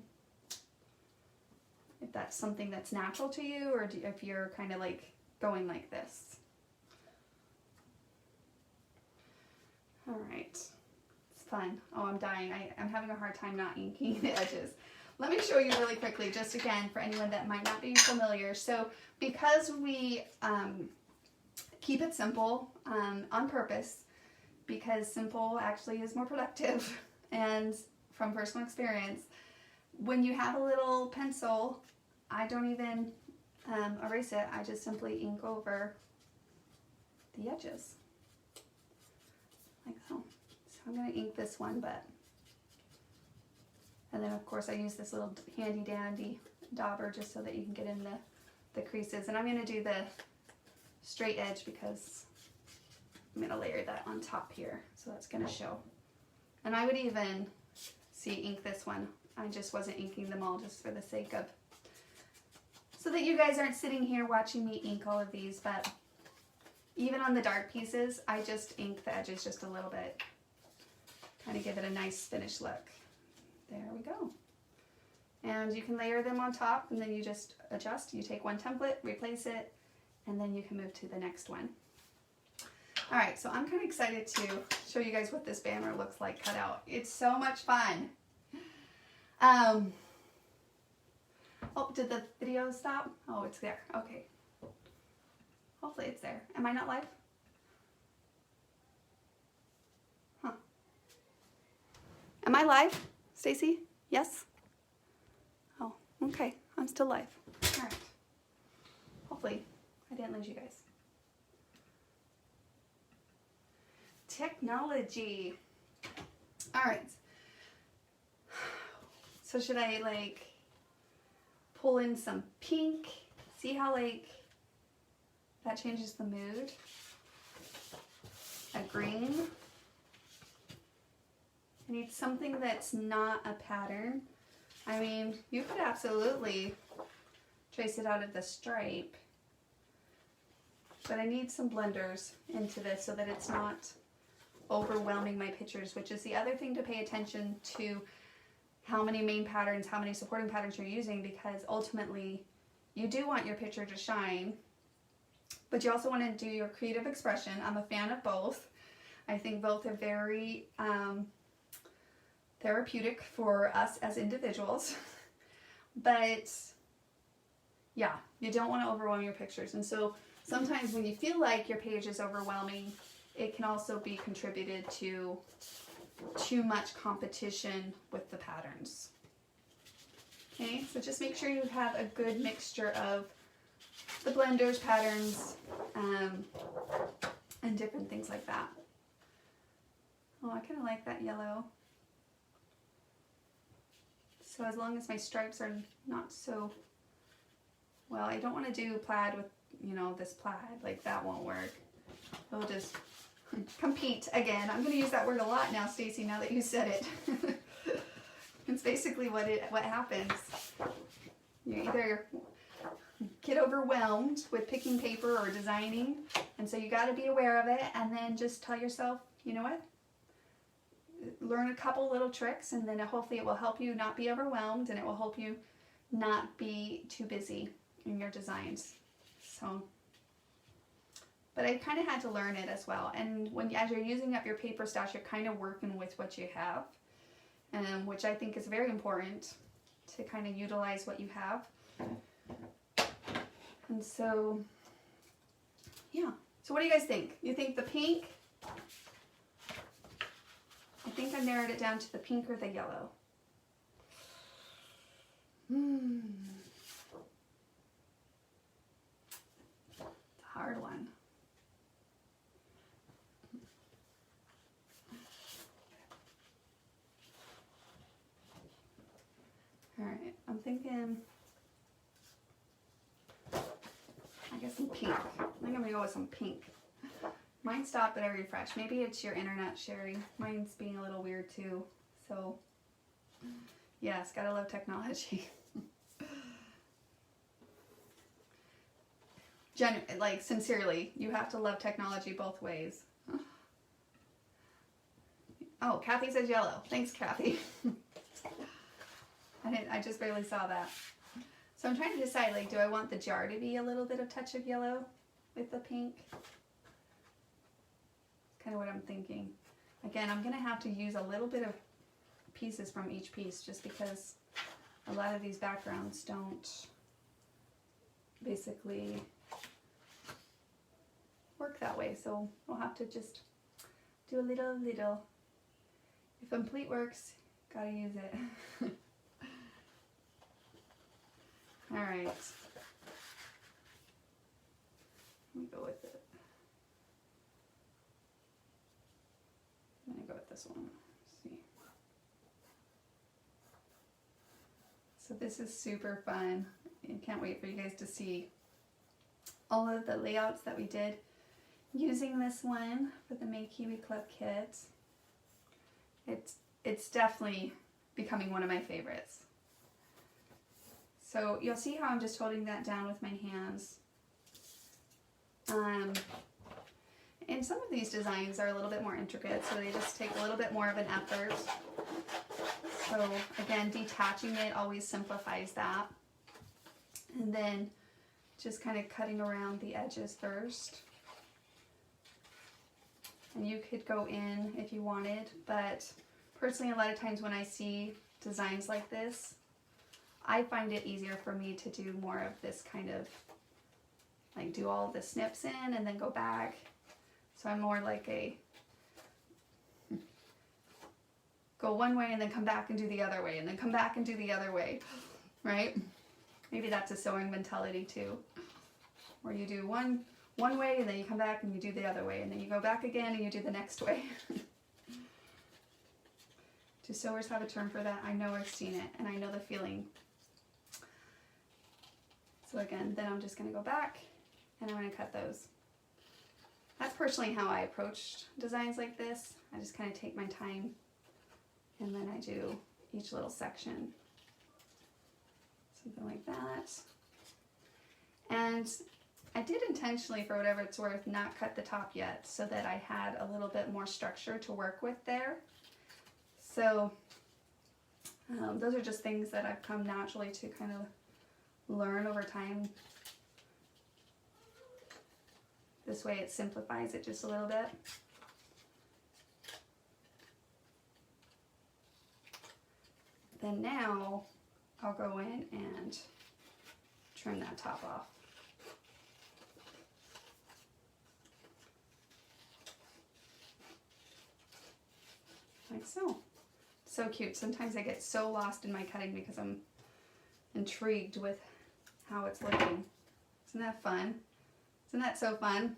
A: If that's something that's natural to you, or if you're kind of like going like this. All right, it's fun. Oh, I'm dying. I'm having a hard time not inking the edges. Let me show you really quickly, just again, for anyone that might not be familiar. So because we keep it simple on purpose, because simple actually is more productive, and from personal experience, when you have a little pencil, I don't even erase it. I just simply ink over the edges, like so. So I'm going to ink this one, and then of course I use this little handy dandy dauber just so that you can get in the creases. And I'm going to do the straight edge because I'm going to layer that on top here, so that's going to show. And I would even ink this one. I just wasn't inking them all just for the sake of, so that you guys aren't sitting here watching me ink all of these. But even on the dark pieces, I just ink the edges just a little bit, kind of give it a nice finished look. There we go. And you can layer them on top, and then you just adjust. You take one template, replace it, and then you can move to the next one. All right, so I'm kind of excited to show you guys what this banner looks like cut out. It's so much fun. Oh, did the video stop? Oh, it's there. Okay. Hopefully it's there. Am I not live? Huh. Am I live, Stacy? Yes? Oh, okay. I'm still live. All right. Hopefully I didn't lose you guys. Technology. All right. So should I like pull in some pink? See how like that changes the mood? A green. I need something that's not a pattern. I mean, you could absolutely trace it out of the stripe, but I need some blenders into this so that it's not overwhelming my pictures, which is the other thing to pay attention to, how many main patterns, how many supporting patterns you're using, because ultimately you do want your picture to shine, but you also want to do your creative expression. I'm a fan of both. I think both are very therapeutic for us as individuals, but yeah, you don't want to overwhelm your pictures. And so sometimes when you feel like your page is overwhelming, it can also be contributed to too much competition with the patterns. Okay, so just make sure you have a good mixture of the blenders, patterns, and different things like that. Oh, I kind of like that yellow. So as long as my stripes are not so, well, I don't want to do plaid with, you know, this plaid, like that won't work. It'll just compete again. I'm going to use that word a lot now, Stacy, now that you said it. It's basically what happens. You either get overwhelmed with picking paper or designing, and so you got to be aware of it, and then just tell yourself, you know what? Learn a couple little tricks, and then hopefully it will help you not be overwhelmed, and it will help you not be too busy in your designs. So, but I kind of had to learn it as well. And as you're using up your paper stash, you're kind of working with what you have, which I think is very important, to kind of utilize what you have. And so, yeah. So what do you guys think? You think the pink? I think I narrowed it down to the pink or the yellow. It's a hard one. All right, I'm thinking, I guess some pink. I think I'm gonna go with some pink. Mine stopped, but I refreshed. Maybe it's your internet, Sherry. Mine's being a little weird too. So, yes, gotta love technology. Like, sincerely, you have to love technology both ways. Oh, Kathy says yellow. Thanks, Kathy. I just barely saw that. So I'm trying to decide, like, do I want the jar to be a little bit of touch of yellow with the pink? That's kind of what I'm thinking. Again, I'm going to have to use a little bit of pieces from each piece just because a lot of these backgrounds don't basically work that way. So we'll have to just do a little. If complete works, gotta use it. All right. Let me go with it. I'm gonna go with this one. Let's see. So this is super fun. I can't wait for you guys to see all of the layouts that we did using this one for the Make Kiwi Club kit. It's definitely becoming one of my favorites. So you'll see how I'm just holding that down with my hands. And some of these designs are a little bit more intricate, so they just take a little bit more of an effort. So again, detaching it always simplifies that. And then just kind of cutting around the edges first. And you could go in if you wanted, but personally a lot of times when I see designs like this, I find it easier for me to do more of this kind of, like, do all the snips in and then go back. So I'm more like a go one way and then come back and do the other way and then come back and do the other way, right? Maybe that's a sewing mentality too, where you do one way and then you come back and you do the other way and then you go back again and you do the next way. Do sewers have a term for that? I know I've seen it and I know the feeling. So again, then I'm just going to go back and I'm going to cut those. That's personally how I approached designs like this. I just kind of take my time and then I do each little section. Something like that. And I did intentionally, for whatever it's worth, not cut the top yet so that I had a little bit more structure to work with there. So those are just things that I've come naturally to kind of learn over time. This way it simplifies it just a little bit. Then now I'll go in and trim that top off. Like so. So cute. Sometimes I get so lost in my cutting because I'm intrigued with how it's looking. Isn't that fun? Isn't that so fun?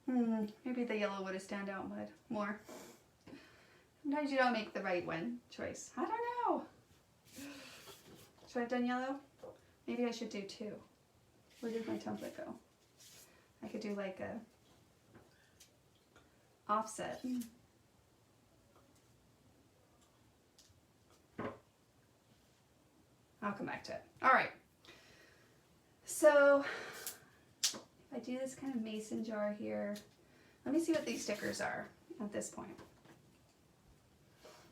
A: Maybe the yellow would have stand out more. Sometimes you don't make the right choice. I don't know. Should I have done yellow? Maybe I should do two. Where did my template go? I could do like a offset. I'll come back to it. All right. So if I do this kind of mason jar here, let me see what these stickers are at this point.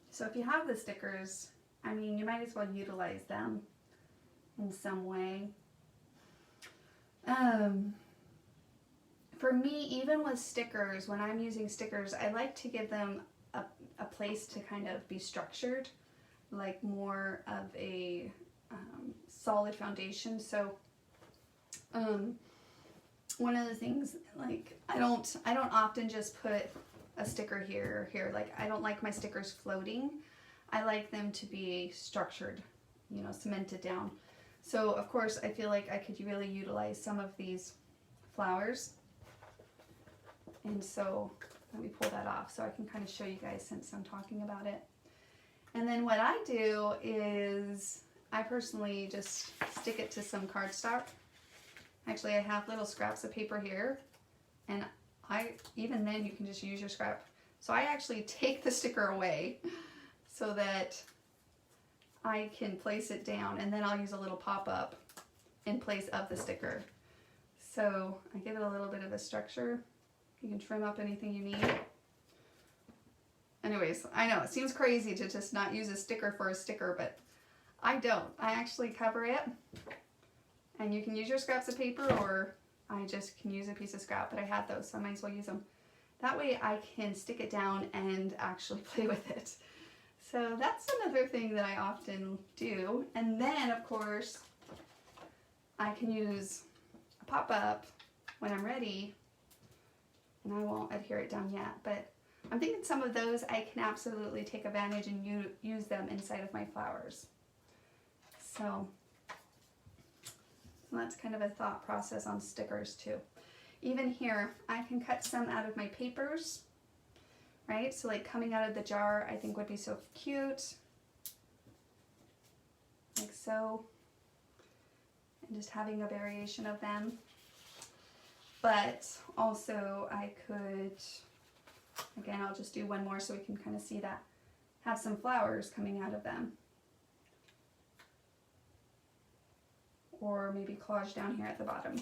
A: So if you have the stickers, I mean, you might as well utilize them in some way. For me, even with stickers, when I'm using stickers, I like to give them a place to kind of be structured, like more of a solid foundation. So one of the things, like, I don't often just put a sticker here or here. Like, I don't like my stickers floating. I like them to be structured, you know, cemented down. So of course I feel like I could really utilize some of these flowers. And so let me pull that off so I can kind of show you guys since I'm talking about it. And then what I do is I personally just stick it to some cardstock. Actually, I have little scraps of paper here, and even then you can just use your scrap. So I actually take the sticker away so that I can place it down, and then I'll use a little pop-up in place of the sticker. So I give it a little bit of a structure. You can trim up anything you need. Anyways, I know it seems crazy to just not use a sticker for a sticker, but I don't. I actually cover it, and you can use your scraps of paper, or I just can use a piece of scrap, but I had those, so I might as well use them. That way I can stick it down and actually play with it. So that's another thing that I often do. And then, of course, I can use a pop-up when I'm ready, and I won't adhere it down yet, but I'm thinking some of those I can absolutely take advantage and use them inside of my flowers. So that's kind of a thought process on stickers too. Even here, I can cut some out of my papers, right? So like coming out of the jar, I think would be so cute. Like so. And just having a variation of them. But also I could, again, I'll just do one more so we can kind of see that, have some flowers coming out of them. Or maybe collage down here at the bottom.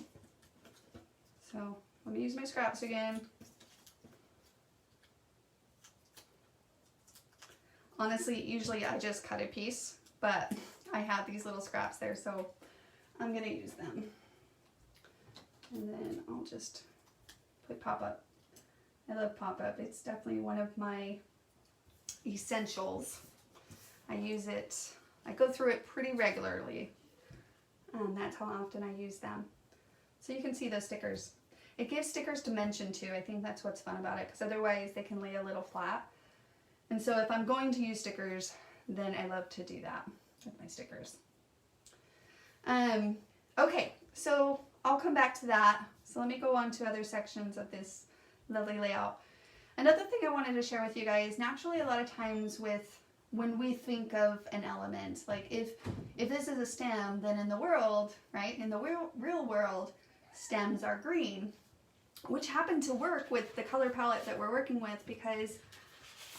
A: So let me use my scraps again. Honestly, usually I just cut a piece, but I have these little scraps there, so I'm gonna use them. And then I'll just put pop-up. I love pop-up. It's definitely one of my essentials. I use it, I go through it pretty regularly. And that's how often I use them. So you can see those stickers. It gives stickers dimension too. I think that's what's fun about it, because otherwise they can lay a little flat. And so if I'm going to use stickers, then I love to do that with my stickers. Okay, so I'll come back to that. So let me go on to other sections of this lovely layout. Another thing I wanted to share with you guys, naturally a lot of times when we think of an element, like if this is a stem, then in the world, right, in the real world, stems are green, which happened to work with the color palette that we're working with, because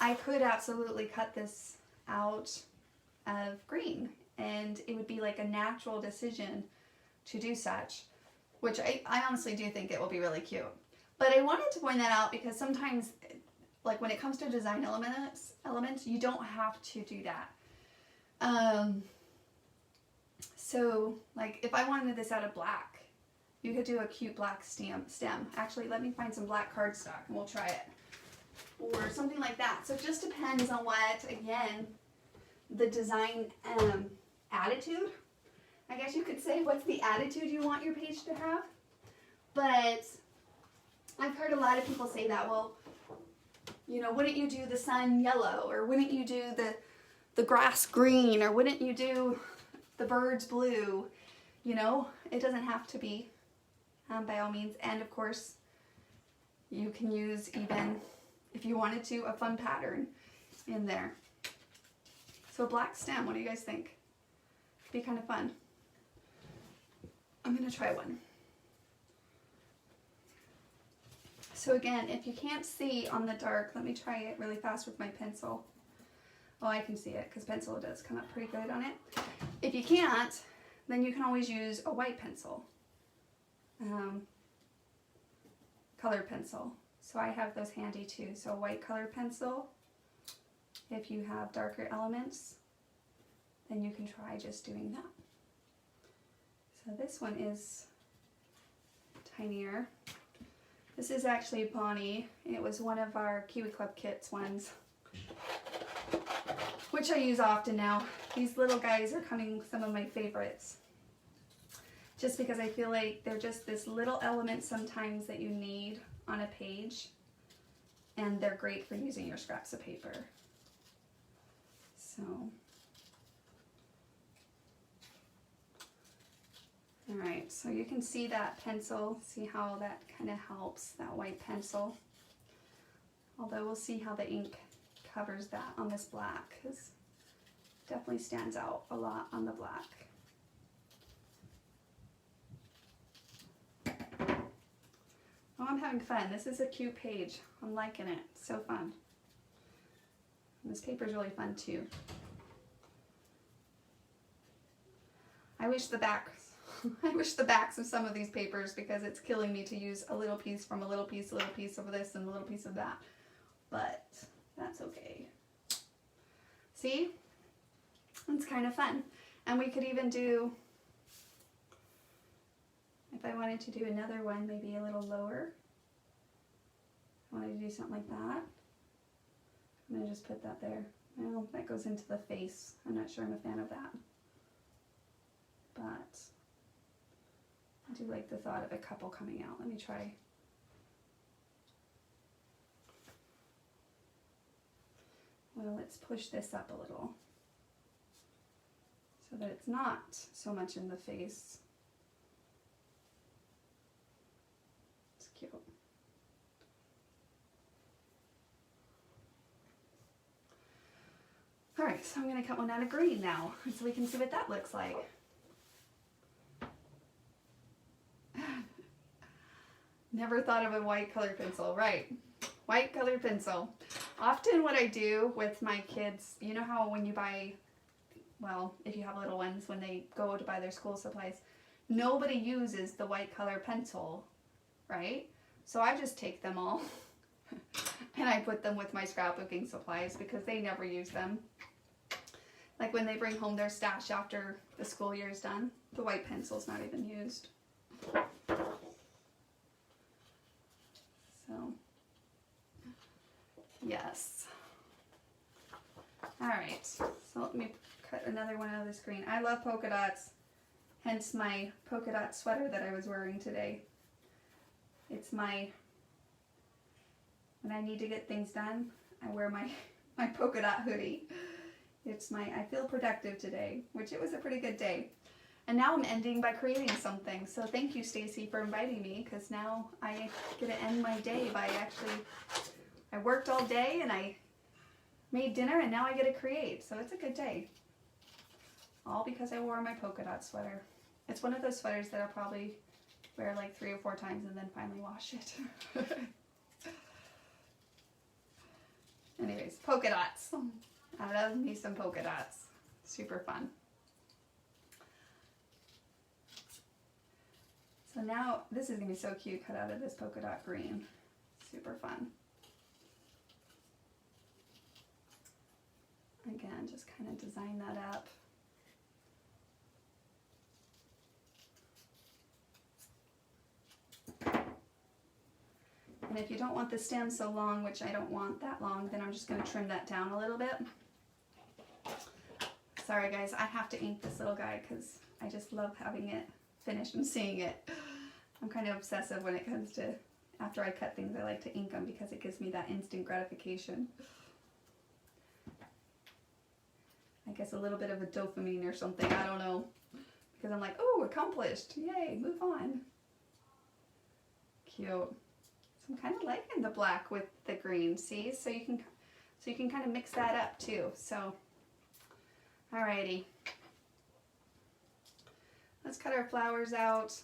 A: I could absolutely cut this out of green, and it would be like a natural decision to do such, which I honestly do think it will be really cute. But I wanted to point that out because sometimes, like when it comes to design elements, you don't have to do that. So like if I wanted this out of black, you could do a cute black stem. Actually, let me find some black cardstock and we'll try it. Or something like that. So it just depends on what, again, the design attitude, I guess you could say, what's the attitude you want your page to have. But I've heard a lot of people say that, well, you know, wouldn't you do the sun yellow, or wouldn't you do the grass green, or wouldn't you do the birds blue? You know, it doesn't have to be, by all means. And of course, you can use, even if you wanted to, a fun pattern in there. So black stem, what do you guys think? It'd be kind of fun. I'm gonna try one. So again, if you can't see on the dark, let me try it really fast with my pencil. Oh, I can see it because pencil does come up pretty good on it. If you can't, then you can always use a white pencil, colored pencil. So I have those handy too. So a white colored pencil. If you have darker elements, then you can try just doing that. So this one is tinier. This is actually Bonnie. It was one of our Kiwi Club Kits ones, which I use often now. These little guys are coming some of my favorites, just because I feel like they're just this little element sometimes that you need on a page, and they're great for using your scraps of paper. So, all right, so you can see that pencil, see how that kind of helps, that white pencil. Although we'll see how the ink covers that on this black, because it definitely stands out a lot on the black. Oh, I'm having fun. This is a cute page. I'm liking it. It's so fun. And this paper is really fun too. I wish the backs of some of these papers, because it's killing me to use a little piece from a little piece of this and a little piece of that. But that's okay. See? It's kind of fun. And we could even do, if I wanted to do another one, maybe a little lower. I wanted to do something like that. I'm going to just put that there. Well, that goes into the face. I'm not sure I'm a fan of that. But I do like the thought of a couple coming out. Let me try. Well, let's push this up a little so that it's not so much in the face. It's cute. All right, so I'm going to cut one out of green now so we can see what that looks like. Never thought of a white colored pencil, right? White colored pencil. Often what I do with my kids, you know how when you buy, well, if you have little ones, when they go to buy their school supplies, nobody uses the white color pencil, right? So I just take them all and I put them with my scrapbooking supplies because they never use them. Like when they bring home their stash after the school year is done, the white pencil's not even used. So, yes. All right, so let me cut another one out of this green. I love polka dots, hence my polka dot sweater that I was wearing today. It's my, when I need to get things done, I wear my polka dot hoodie. It's my, I feel productive today, which it was a pretty good day. And now I'm ending by creating something. So thank you, Stacy, for inviting me, because now I get to end my day by I worked all day and I made dinner and now I get to create. So it's a good day. All because I wore my polka dot sweater. It's one of those sweaters that I'll probably wear like 3 or 4 times and then finally wash it. Anyways, polka dots. I love me some polka dots. Super fun. So now, this is going to be so cute cut out of this polka dot green. Super fun. Again, just kind of design that up. And if you don't want the stem so long, which I don't want that long, then I'm just going to trim that down a little bit. Sorry guys, I have to ink this little guy because I just love having it finished and seeing it. I'm kind of obsessive when it comes to, after I cut things, I like to ink them because it gives me that instant gratification. I guess a little bit of a dopamine or something, I don't know. Because I'm like, oh, accomplished, yay, move on. Cute. So I'm kind of liking the black with the green, see? So you can kind of mix that up too. So, alrighty. Let's cut our flowers out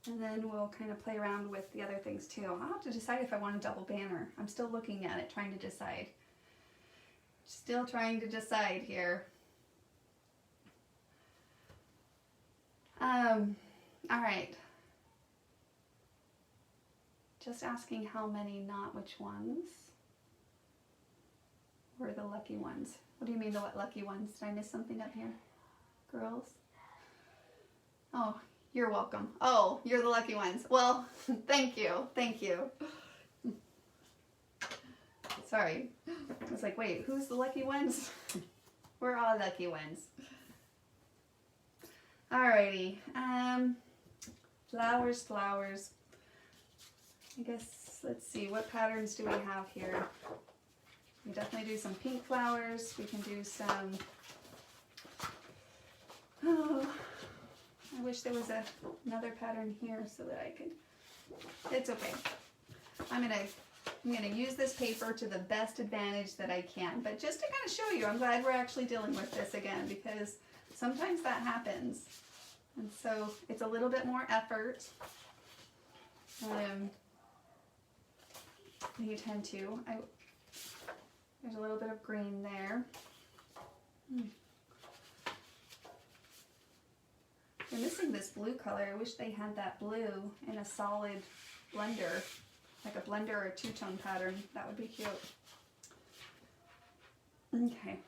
A: and then we'll kind of play around with the other things too. I'll have to decide if I want a double banner. I'm still looking at it, trying to decide. Still trying to decide here. Alright. Just asking how many, not which ones. Were the lucky ones. What do you mean the what lucky ones? Did I miss something up here? Girls? Oh, you're welcome. Oh, you're the lucky ones. Well, thank you. Thank you. Sorry. I was like, wait, who's the lucky ones? We're all lucky ones. Alrighty. Flowers, flowers. I guess, let's see, what patterns do we have here? We definitely do some pink flowers. We can do some, oh, I wish there was another pattern here so that I could, it's okay. I'm gonna use this paper to the best advantage that I can, but just to kind of show you, I'm glad we're actually dealing with this again because sometimes that happens. And so it's a little bit more effort. You tend to. There's a little bit of green there. They're missing this blue color. I wish they had that blue in a solid blender, like a blender or a two-tone pattern. That would be cute. Okay.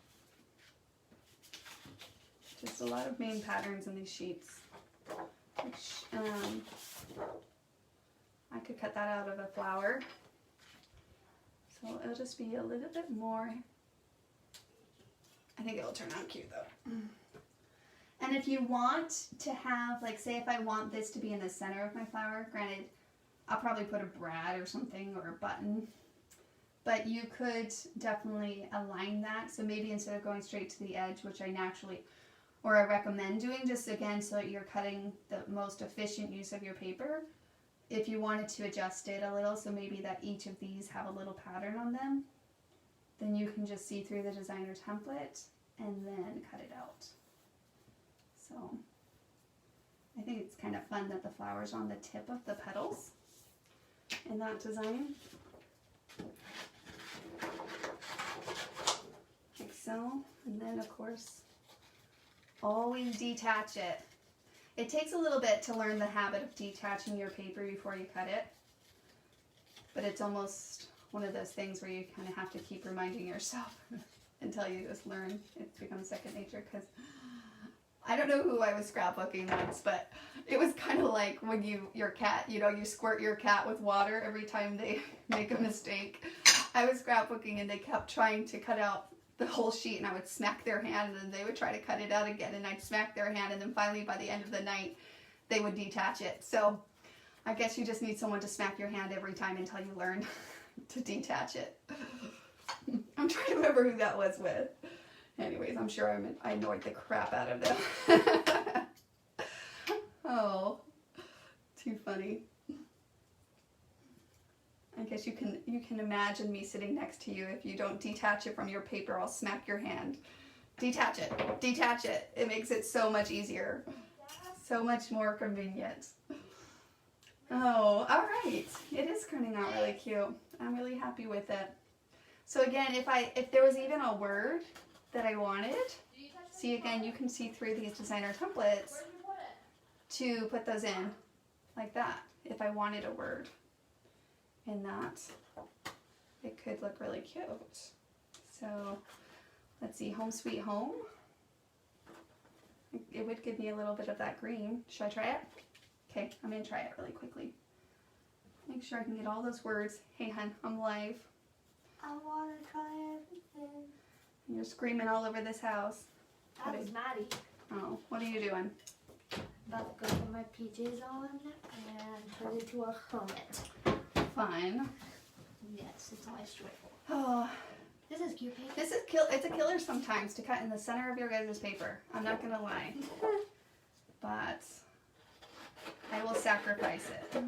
A: Just a lot of main patterns in these sheets. Which, I could cut that out of a flower. So it'll just be a little bit more. I think it'll turn out cute though. And if you want to have, like, say if I want this to be in the center of my flower, granted, I'll probably put a brad or something or a button, but you could definitely align that. So maybe instead of going straight to the edge, which I naturally, or I recommend doing, just again so that you're cutting the most efficient use of your paper, if you wanted to adjust it a little, so maybe that each of these have a little pattern on them, then you can just see through the designer template and then cut it out. So I think it's kind of fun that the flower's on the tip of the petals in that design. Like so. And then of course, always detach it. It takes a little bit to learn the habit of detaching your paper before you cut it. But it's almost one of those things where you kind of have to keep reminding yourself until you just learn. It becomes second nature, because I don't know who I was scrapbooking once, but it was kind of like when your cat, you know, you squirt your cat with water every time they make a mistake. I was scrapbooking and they kept trying to cut out the whole sheet, and I would smack their hand, and then they would try to cut it out again, and I'd smack their hand, and then finally by the end of the night they would detach it. So I guess you just need someone to smack your hand every time until you learn to detach it. I'm trying to remember who that was with. Anyways, I'm sure I annoyed the crap out of them. Oh, too funny. I guess you can imagine me sitting next to you. If you don't detach it from your paper, I'll smack your hand. Detach it. Detach it. It makes it so much easier. So much more convenient. Oh, all right. It is turning out really cute. I'm really happy with it. So again, if there was even a word that I wanted, see again, you can see through these designer templates to put those in like that. If I wanted a word in that, it could look really cute. So let's see, Home Sweet Home. It would give me a little bit of that green. Should I try it? Okay, I'm gonna try it really quickly. Make sure I can get all those words. Hey hun, I'm live.
B: I want to try everything.
A: You're screaming all over this house.
B: That was Maddie.
A: Oh, what are you doing?
B: About to go put my PJs on and turn into a hermit.
A: Fun.
B: Yes, it's always joyful.
A: Oh,
B: This is cute paper.
A: this is it's a killer sometimes to cut in the center of your guys' paper. I'm not gonna lie, but I will sacrifice it.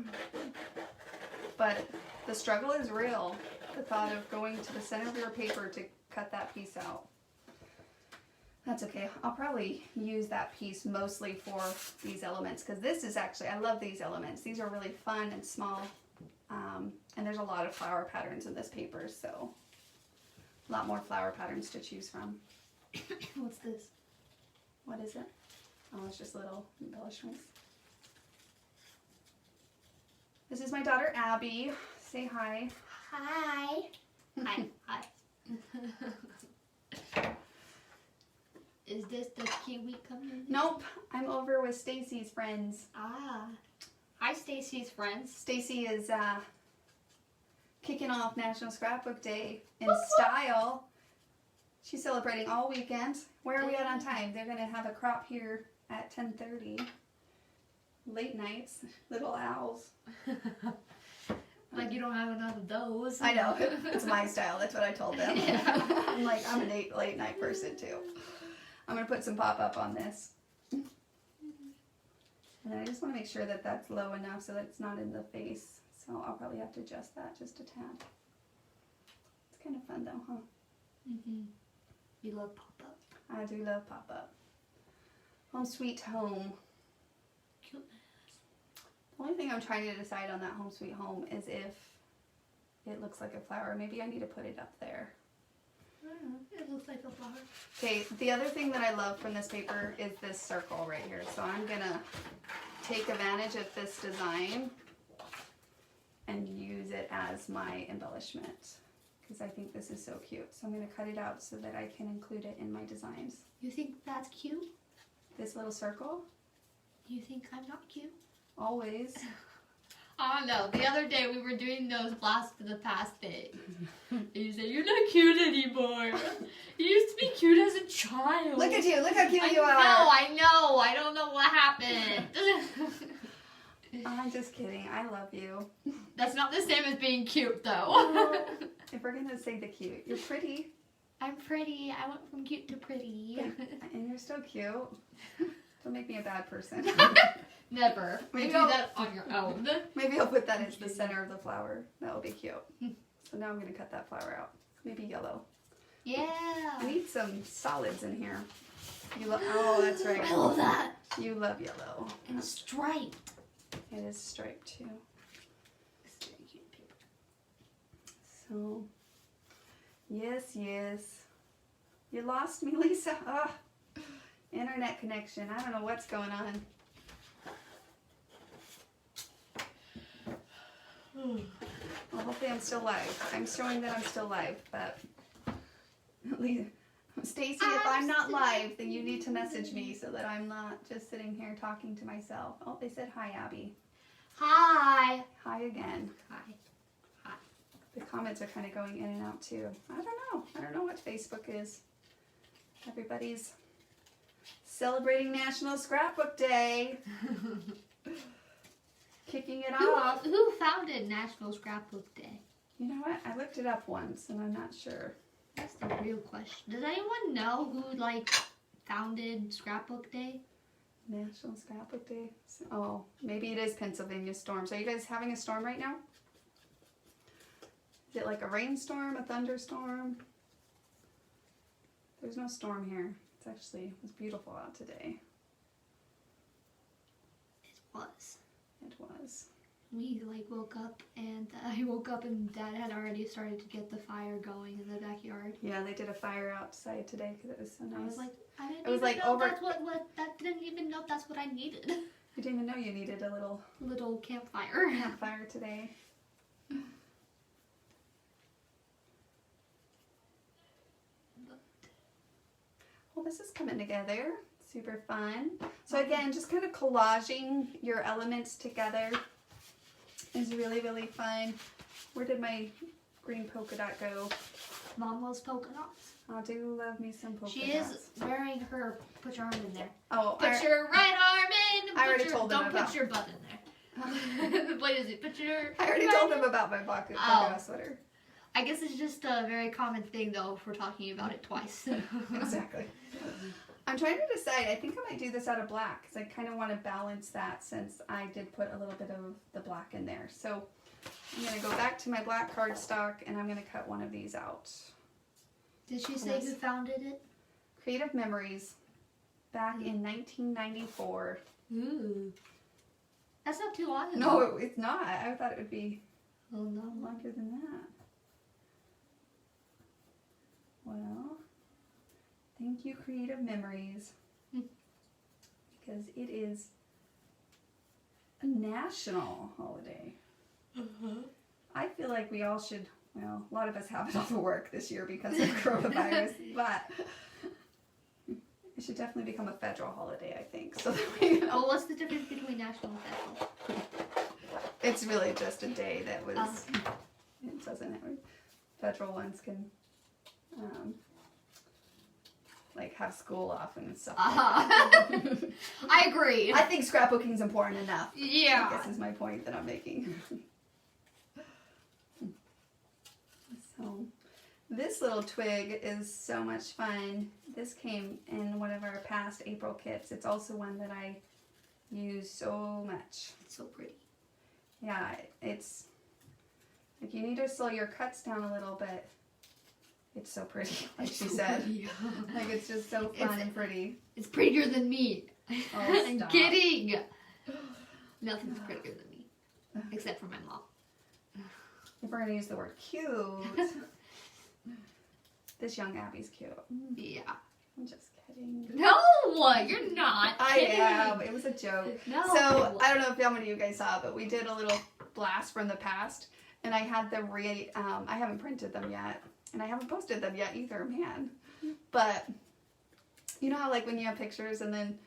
A: But the struggle is real. The thought of going to the center of your paper to cut that piece out. That's okay. I'll probably use that piece mostly for these elements, because this is actually, I love these elements. These are really fun and small. And there's a lot of flower patterns in this paper, so a lot more flower patterns to choose from.
B: What's this?
A: What is it? Oh, it's just little embellishments. This is my daughter Abby. Say hi.
B: Hi. Hi. Hi. Is this the Kiwi community?
A: Nope, I'm over with Stacy's friends.
B: Ah. Hi, Stacy's friends.
A: Stacy is kicking off National Scrapbook Day in style. She's celebrating all weekend. Where are we at on time? They're going to have a crop here at 10:30. Late nights, little owls.
B: Like you don't have enough of those.
A: I know, it's my style. That's what I told them.
B: Yeah.
A: I'm like, I'm a late night person too. I'm going to put some pop-up on this. And I just want to make sure that that's low enough so that it's not in the face. So I'll probably have to adjust that just a tad. It's kind of fun though, huh?
B: Mm-hmm. You love pop-up.
A: I do love pop-up. Home Sweet Home.
B: Cute.
A: The only thing I'm trying to decide on that Home Sweet Home is if it looks like a flower. Maybe I need to put it up there.
B: I don't know. It looks like a flower.
A: Okay, the other thing that I love from this paper is this circle right here. So I'm gonna take advantage of this design and use it as my embellishment, because I think this is so cute. So I'm gonna cut it out so that I can include it in my designs.
B: You think that's cute?
A: This little circle.
B: You think I'm not cute?
A: Always.
B: I don't know. The other day we were doing those blast to the past things. And you said, you're not cute anymore. You used to be cute as a child.
A: Look at you. Look how cute you are.
B: I know. I don't know what happened.
A: I'm just kidding. I love you.
B: That's not the same as being cute, though.
A: If we're going to say the cute, you're pretty.
B: I'm pretty. I went from cute to pretty.
A: And you're still cute. Don't make me a bad person.
B: Never. You do that on your own.
A: Maybe I'll put that as the center of the flower. That will be cute. So now I'm going to cut that flower out. Maybe yellow.
B: Yeah.
A: I need some solids in here. Oh, that's right.
B: I love that.
A: You love yellow.
B: And striped.
A: It is striped too.
B: It's very cute paper.
A: So, yes. You lost me, Lisa. Oh, internet connection. I don't know what's going on. Well, hopefully I'm still live. I'm showing that I'm still live, but Stacy, if I'm not live, then you need to message me so that I'm not just sitting here talking to myself. Oh, they said hi, Abby.
B: Hi.
A: Hi again.
B: Hi.
A: The comments are kind of going in and out too. I don't know what Facebook is. Everybody's celebrating National Scrapbook Day. Kicking it off.
B: Who founded National Scrapbook Day?
A: You know what? I looked it up once and I'm not sure.
B: That's the real question. Does anyone know who founded Scrapbook Day?
A: National Scrapbook Day? Oh, maybe it is Pennsylvania storms. Are you guys having a storm right now? Is it like a rainstorm, a thunderstorm? There's no storm here. It was beautiful out today.
B: It was.
A: It was.
B: We woke up and I woke up and Dad had already started to get the fire going in the backyard.
A: Yeah, they did a fire outside today because it was so nice.
B: I was like, I didn't
A: it was
B: even
A: like
B: know
A: over.
B: didn't even know that's what I needed.
A: You didn't even know you needed a
B: little campfire.
A: Campfire today. Well, this is coming together. Super fun. So again, just kind of collaging your elements together is really, really fun. Where did my green polka dot go?
B: Mom loves polka dots.
A: I do love me some polka dots.
B: She is wearing her, put your arm in there.
A: Oh,
B: put your right arm in.
A: I already told them
B: Don't
A: about.
B: put your butt in there. What is it? Put your.
A: I already told them about my polka dot sweater.
B: I guess it's just a very common thing though if we're talking about it twice.
A: Exactly. I'm trying to decide. I think I might do this out of black because I kind of want to balance that since I did put a little bit of the black in there. So I'm going to go back to my black cardstock and I'm going to cut one of these out.
B: Did she say who founded it?
A: Creative Memories back in 1994.
B: Ooh. That's not too long ago.
A: No, it's not. I thought it would be
B: no.
A: longer than that. Well, thank you, Creative Memories, because it is a national holiday. I feel like we all should, well, a lot of us have it all the work this year because of coronavirus, but it should definitely become a federal holiday, I think. So that we
B: Well, what's the difference between national and federal?
A: It's really just a day that was, it doesn't have, federal ones can have school off and stuff.
B: I agree.
A: I think scrapbooking is important enough.
B: Yeah.
A: I guess is my point that I'm making. So, this little twig is so much fun. This came in one of our past April kits. It's also one that I use so much.
B: It's so pretty.
A: Yeah, it's like you need to slow your cuts down a little bit. It's so pretty, like she said. Like it's just so fun and pretty.
B: It's prettier than me.
A: Oh,
B: I'm
A: stop.
B: kidding. Nothing's prettier than me, except for my mom.
A: If we're gonna use the word cute, this young Abby's cute.
B: Yeah.
A: I'm just kidding.
B: No, you're not.
A: I am. It was a joke.
B: No.
A: So I don't know if how many of you guys saw, but we did a little blast from the past, and I had them I haven't printed them yet. And I haven't posted them yet either, man. But you know how when you have pictures and then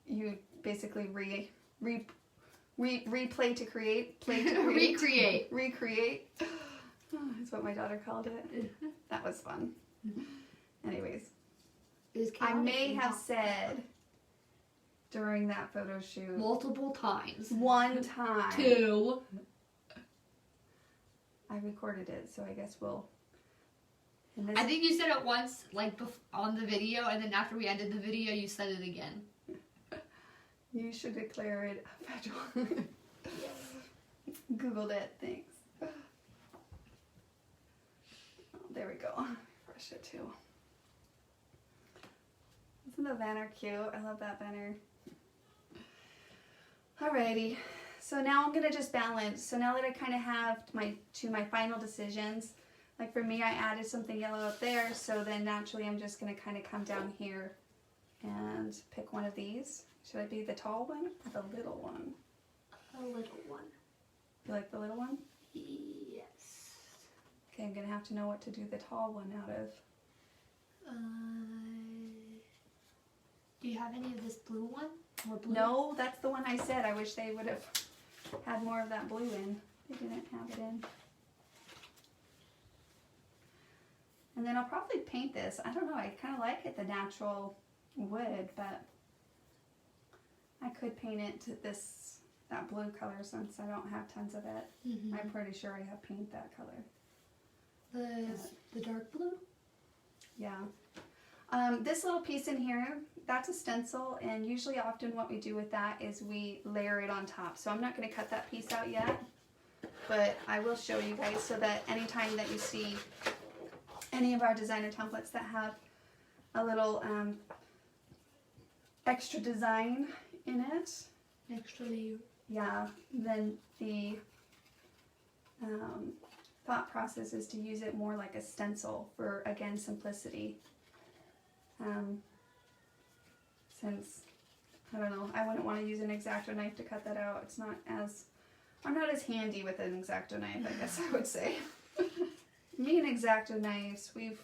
A: you basically replay to create, play to create, recreate. Is what my daughter called it. That was fun. Anyways, I may have said during that photo shoot
B: multiple times.
A: One time.
B: 2.
A: I recorded it, so I guess we'll.
B: I think you said it once, like on the video, and then after we ended the video, you said it again.
A: You should declare it federal. Googled it. Thanks. Oh, there we go. Refresh it too. Isn't the banner cute? I love that banner. Alrighty. So now I'm gonna just balance. So now that I kind of have my final decisions, like for me, I added something yellow up there. So then naturally, I'm just gonna kind of come down here and pick one of these. Should I be the tall one or the little one?
B: A little one.
A: You like the little one?
B: Yes.
A: Okay, I'm gonna have to know what to do the tall one out of.
B: Do you have any of this blue one? Or blue?
A: No, that's the one I said. I wish they would have had more of that blue in. They didn't have it in. And then I'll probably paint this. I don't know, I kind of like it, the natural wood, but I could paint it to that blue color since I don't have tons of it.
B: Mm-hmm.
A: I'm pretty sure I have paint that color.
B: The dark blue?
A: Yeah. This little piece in here, that's a stencil, and usually often what we do with that is we layer it on top. So I'm not going to cut that piece out yet, but I will show you guys so that anytime that you see any of our designer templates that have a little extra design in it.
B: Extra layer.
A: Yeah, then the thought process is to use it more like a stencil for, again, simplicity. Since, I don't know, I wouldn't want to use an X-Acto knife to cut that out. I'm not as handy with an X-Acto knife, I guess I would say. Me and X-Acto knives, we've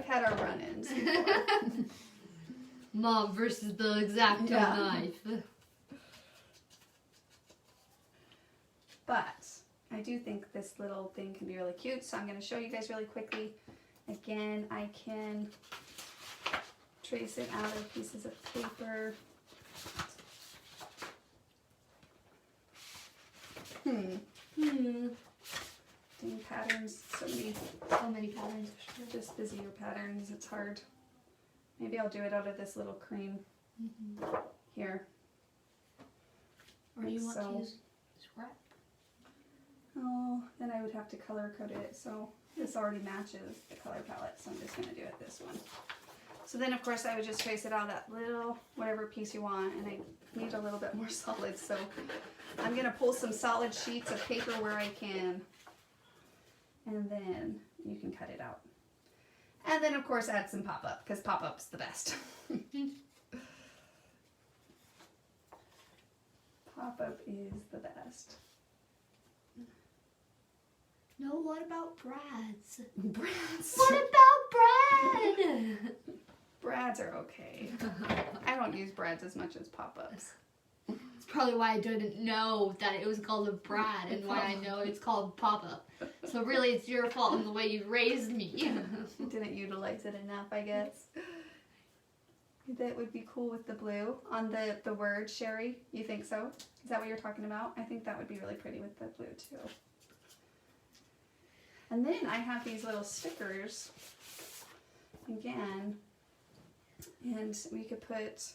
A: had our run-ins before.
B: Mom versus the X-Acto knife.
A: But I do think this little thing can be really cute, so I'm going to show you guys really quickly. Again, I can trace it out of pieces of paper. Doing patterns, so
B: many patterns.
A: Just busier patterns, it's hard. Maybe I'll do it out of this little cream here.
B: Or do you want to use scrap?
A: Oh, then I would have to color code it, so this already matches the color palette, so I'm just going to do it this one. So then, of course, I would just trace it out that little, whatever piece you want, and I need a little bit more solid, so I'm going to pull some solid sheets of paper where I can, and then you can cut it out. And then, of course, add some pop-up, because pop-up's the best. Pop-up is the best.
B: No, what about Brad's?
A: Brads.
B: What about Brad?
A: Brads are okay. I don't use brads as much as pop-ups.
B: It's probably why I didn't know that it was called a Brad and why I know it's called pop-up. So really it's your fault in the way you raised me.
A: Didn't utilize it enough, I guess. That would be cool with the blue on the word Sherry. You think so? Is that what you're talking about? I think that would be really pretty with the blue too. And then I have these little stickers again, and we could put, so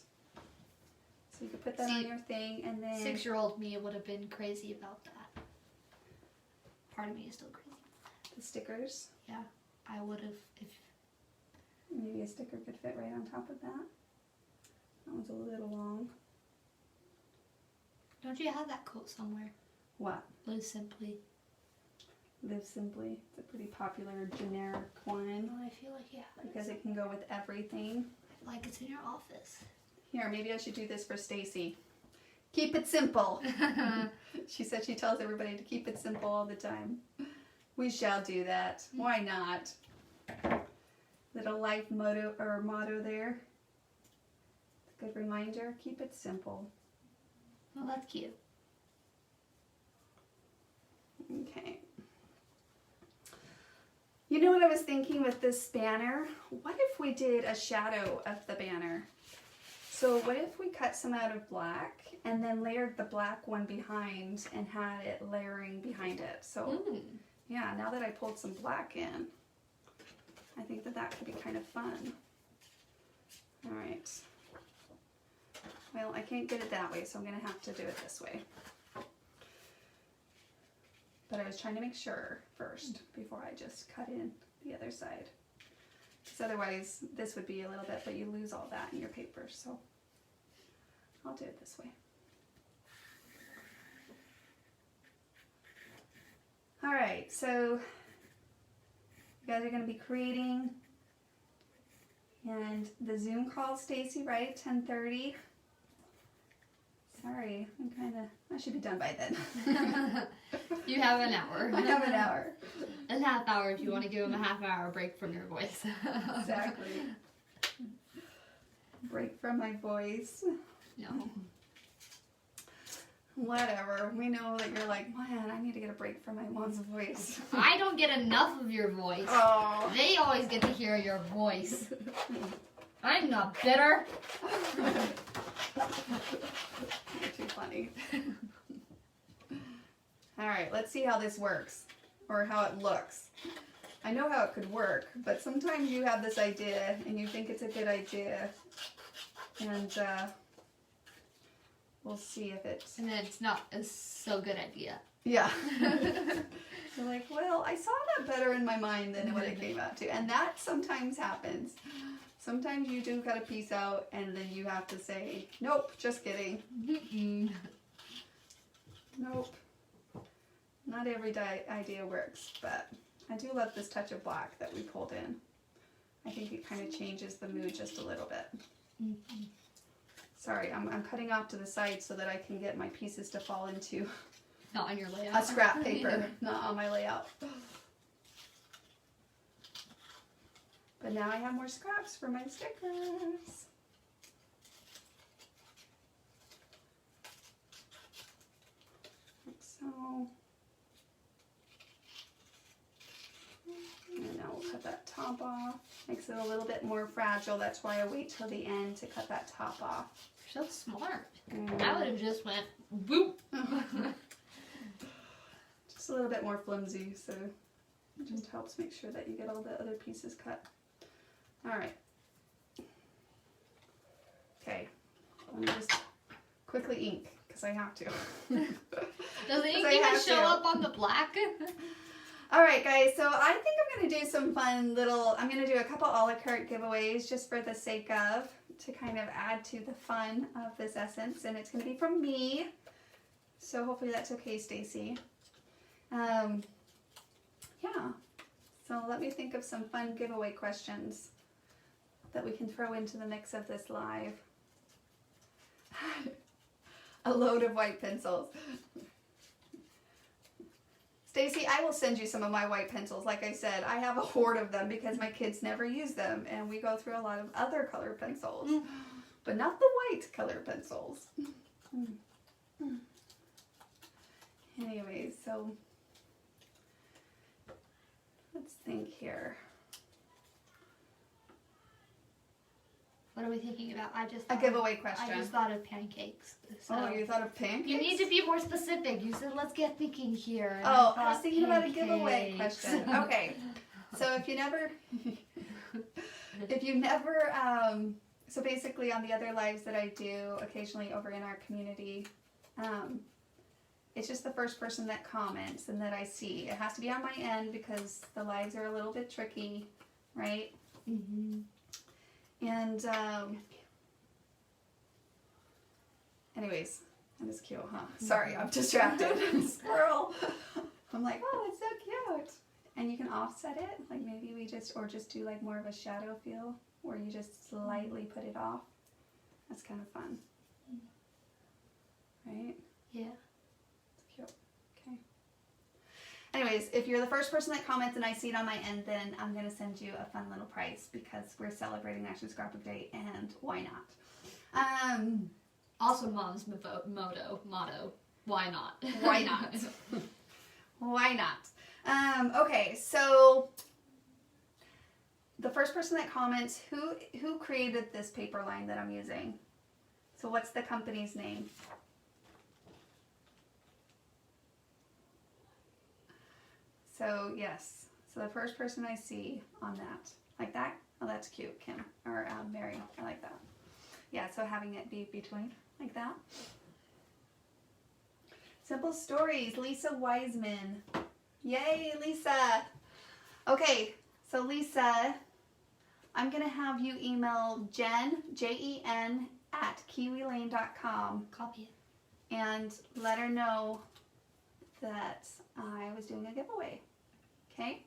A: you could put that on your thing, and then
B: 6-year-old me would have been crazy about that. Part of me is still crazy.
A: The stickers.
B: Yeah, I would have if
A: maybe a sticker could fit right on top of that. That one's a little long.
B: Don't you have that quote somewhere?
A: What?
B: Live simply.
A: Live simply. It's a pretty popular generic one.
B: Oh, I feel like
A: Because it can go with everything.
B: Like it's in your office.
A: Here, maybe I should do this for Stacy. Keep it simple. She said she tells everybody to keep it simple all the time. We shall do that. Why not? Little life motto there. Good reminder, keep it simple.
B: Well, that's cute.
A: Okay. You know what I was thinking with this banner? What if we did a shadow of the banner? So what if we cut some out of black and then layered the black one behind and had it layering behind it? So yeah, now that I pulled some black in, I think that that could be kind of fun. All right. Well, I can't get it that way, so I'm gonna have to do it this way. But I was trying to make sure first before I just cut in the other side. Because otherwise this would be a little bit, but you lose all that in your paper. So I'll do it this way. All right, so you guys are going to be creating, and the Zoom call, Stacy, right? 10:30. Sorry, I should be done by then.
B: You have an hour.
A: I have an hour.
B: A half hour if you want to give them a half-hour break from your voice.
A: Exactly. Break from my voice.
B: No.
A: Whatever. We know that you're like, man, I need to get a break from my mom's voice.
B: I don't get enough of your voice.
A: Oh.
B: They always get to hear your voice. I'm not bitter.
A: You're too funny. All right, let's see how this works, or how it looks. I know how it could work, but sometimes you have this idea and you think it's a good idea, and we'll see if it's...
B: And then it's not a so good idea.
A: Yeah. You're like, well, I saw that better in my mind than what it came out to. And that sometimes happens. Sometimes you do cut a piece out and then you have to say, nope, just kidding. Nope. Not every idea works, but I do love this touch of black that we pulled in. I think it kind of changes the mood just a little bit. Sorry, I'm cutting off to the side so that I can get my pieces to fall into
B: Not on your layout.
A: a scrap paper, not on my layout. But now I have more scraps for my stickers. Like so. And now we'll cut that top off. Makes it a little bit more fragile. That's why I wait till the end to cut that top off.
B: You're so smart. I would have just went boop.
A: Just a little bit more flimsy, so it just helps make sure that you get all the other pieces cut. All right. Okay. Let me just quickly ink because I have to.
B: Does the ink even show up on the black?
A: All right, guys. So I think I'm going to do some fun little. I'm going to do a couple a la carte giveaways just for the sake of, to kind of add to the fun of this essence, and it's going to be from me. So hopefully that's okay, Stacy. Yeah. So let me think of some fun giveaway questions that we can throw into the mix of this live. A load of white pencils. Stacy, I will send you some of my white pencils. Like I said, I have a hoard of them because my kids never use them, and we go through a lot of other color pencils, but not the white color pencils. Anyways, so let's think here.
B: What are we thinking about?
A: A giveaway question.
B: I just thought of pancakes. So.
A: Oh, you thought of pancakes?
B: You need to be more specific. You said, let's get thinking here.
A: Oh, I was thinking about a giveaway question. Okay. So if you never, so basically on the other lives that I do occasionally over in our community, it's just the first person that comments and that I see. It has to be on my end because the lives are a little bit tricky, right?
B: Mm-hmm.
A: And anyways, that is cute, huh? Sorry, I'm distracted. Squirrel. I'm like, oh, it's so cute. And you can offset it, like maybe we just do like more of a shadow feel where you just slightly put it off. That's kind of fun. Right?
B: Yeah.
A: It's cute. Okay. Anyways, if you're the first person that comments and I see it on my end, then I'm going to send you a fun little prize because we're celebrating National Scrapbook Day, and why not?
B: Also, Mom's motto. Why not?
A: Why not? Why not? Okay, so the first person that comments, who created this paper line that I'm using? So what's the company's name? So yes, so the first person I see on that, like that, oh that's cute, Kim, or Mary, I like that. Yeah, so having it be between, like that. Simple Stories, Lisa Wiseman. Yay, Lisa. Okay, so Lisa, I'm gonna have you email Jen, Jen, at kiwilane.com.
B: Copy it.
A: And let her know that I was doing a giveaway. Okay?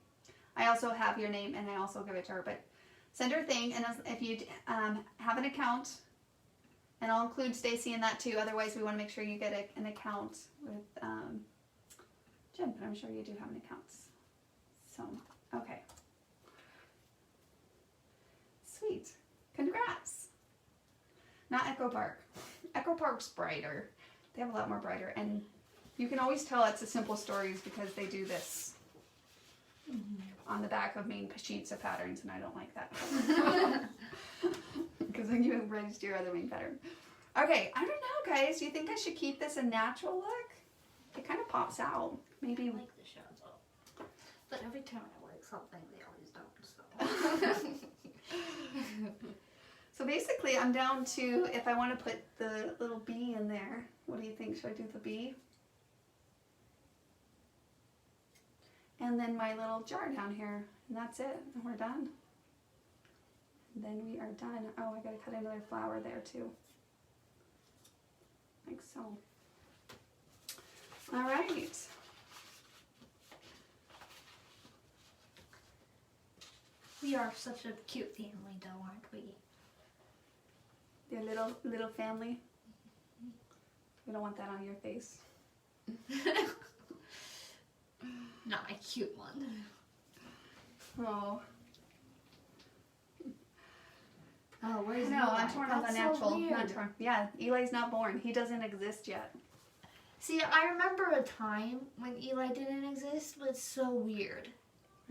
A: I also have your name and I also give it to her, but send her a thing, and if you have an account, and I'll include Stacy in that too, otherwise we want to make sure you get an account with Jen, but I'm sure you do have an account. So, okay. Sweet. Congrats. Not Echo Park. Echo Park's brighter. They have a lot more brighter, and you can always tell it's a Simple Stories because they do this on the back of main sheets of patterns, and I don't like that. Because then you erased your other main pattern. Okay, I don't know, guys. Do you think I should keep this a natural look? It kind of pops out. Maybe.
B: I like the shadow. But every time I like something, they always don't. So.
A: So basically, I'm down to, if I want to put the little bee in there, what do you think? Should I do the bee? And then my little jar down here, and that's it, and we're done. And then we are done. Oh, I gotta cut another flower there too. Like so. All right.
B: We are such a cute family, though, aren't we?
A: Your little family. We don't want that on your face.
B: Not my cute one.
A: Oh.
B: Oh, where's
A: No,
B: Eli?
A: I'm torn on the
B: That's so
A: natural.
B: weird.
A: Not torn. Yeah, Eli's not born. He doesn't exist yet.
B: See, I remember a time when Eli didn't exist, but it's so weird.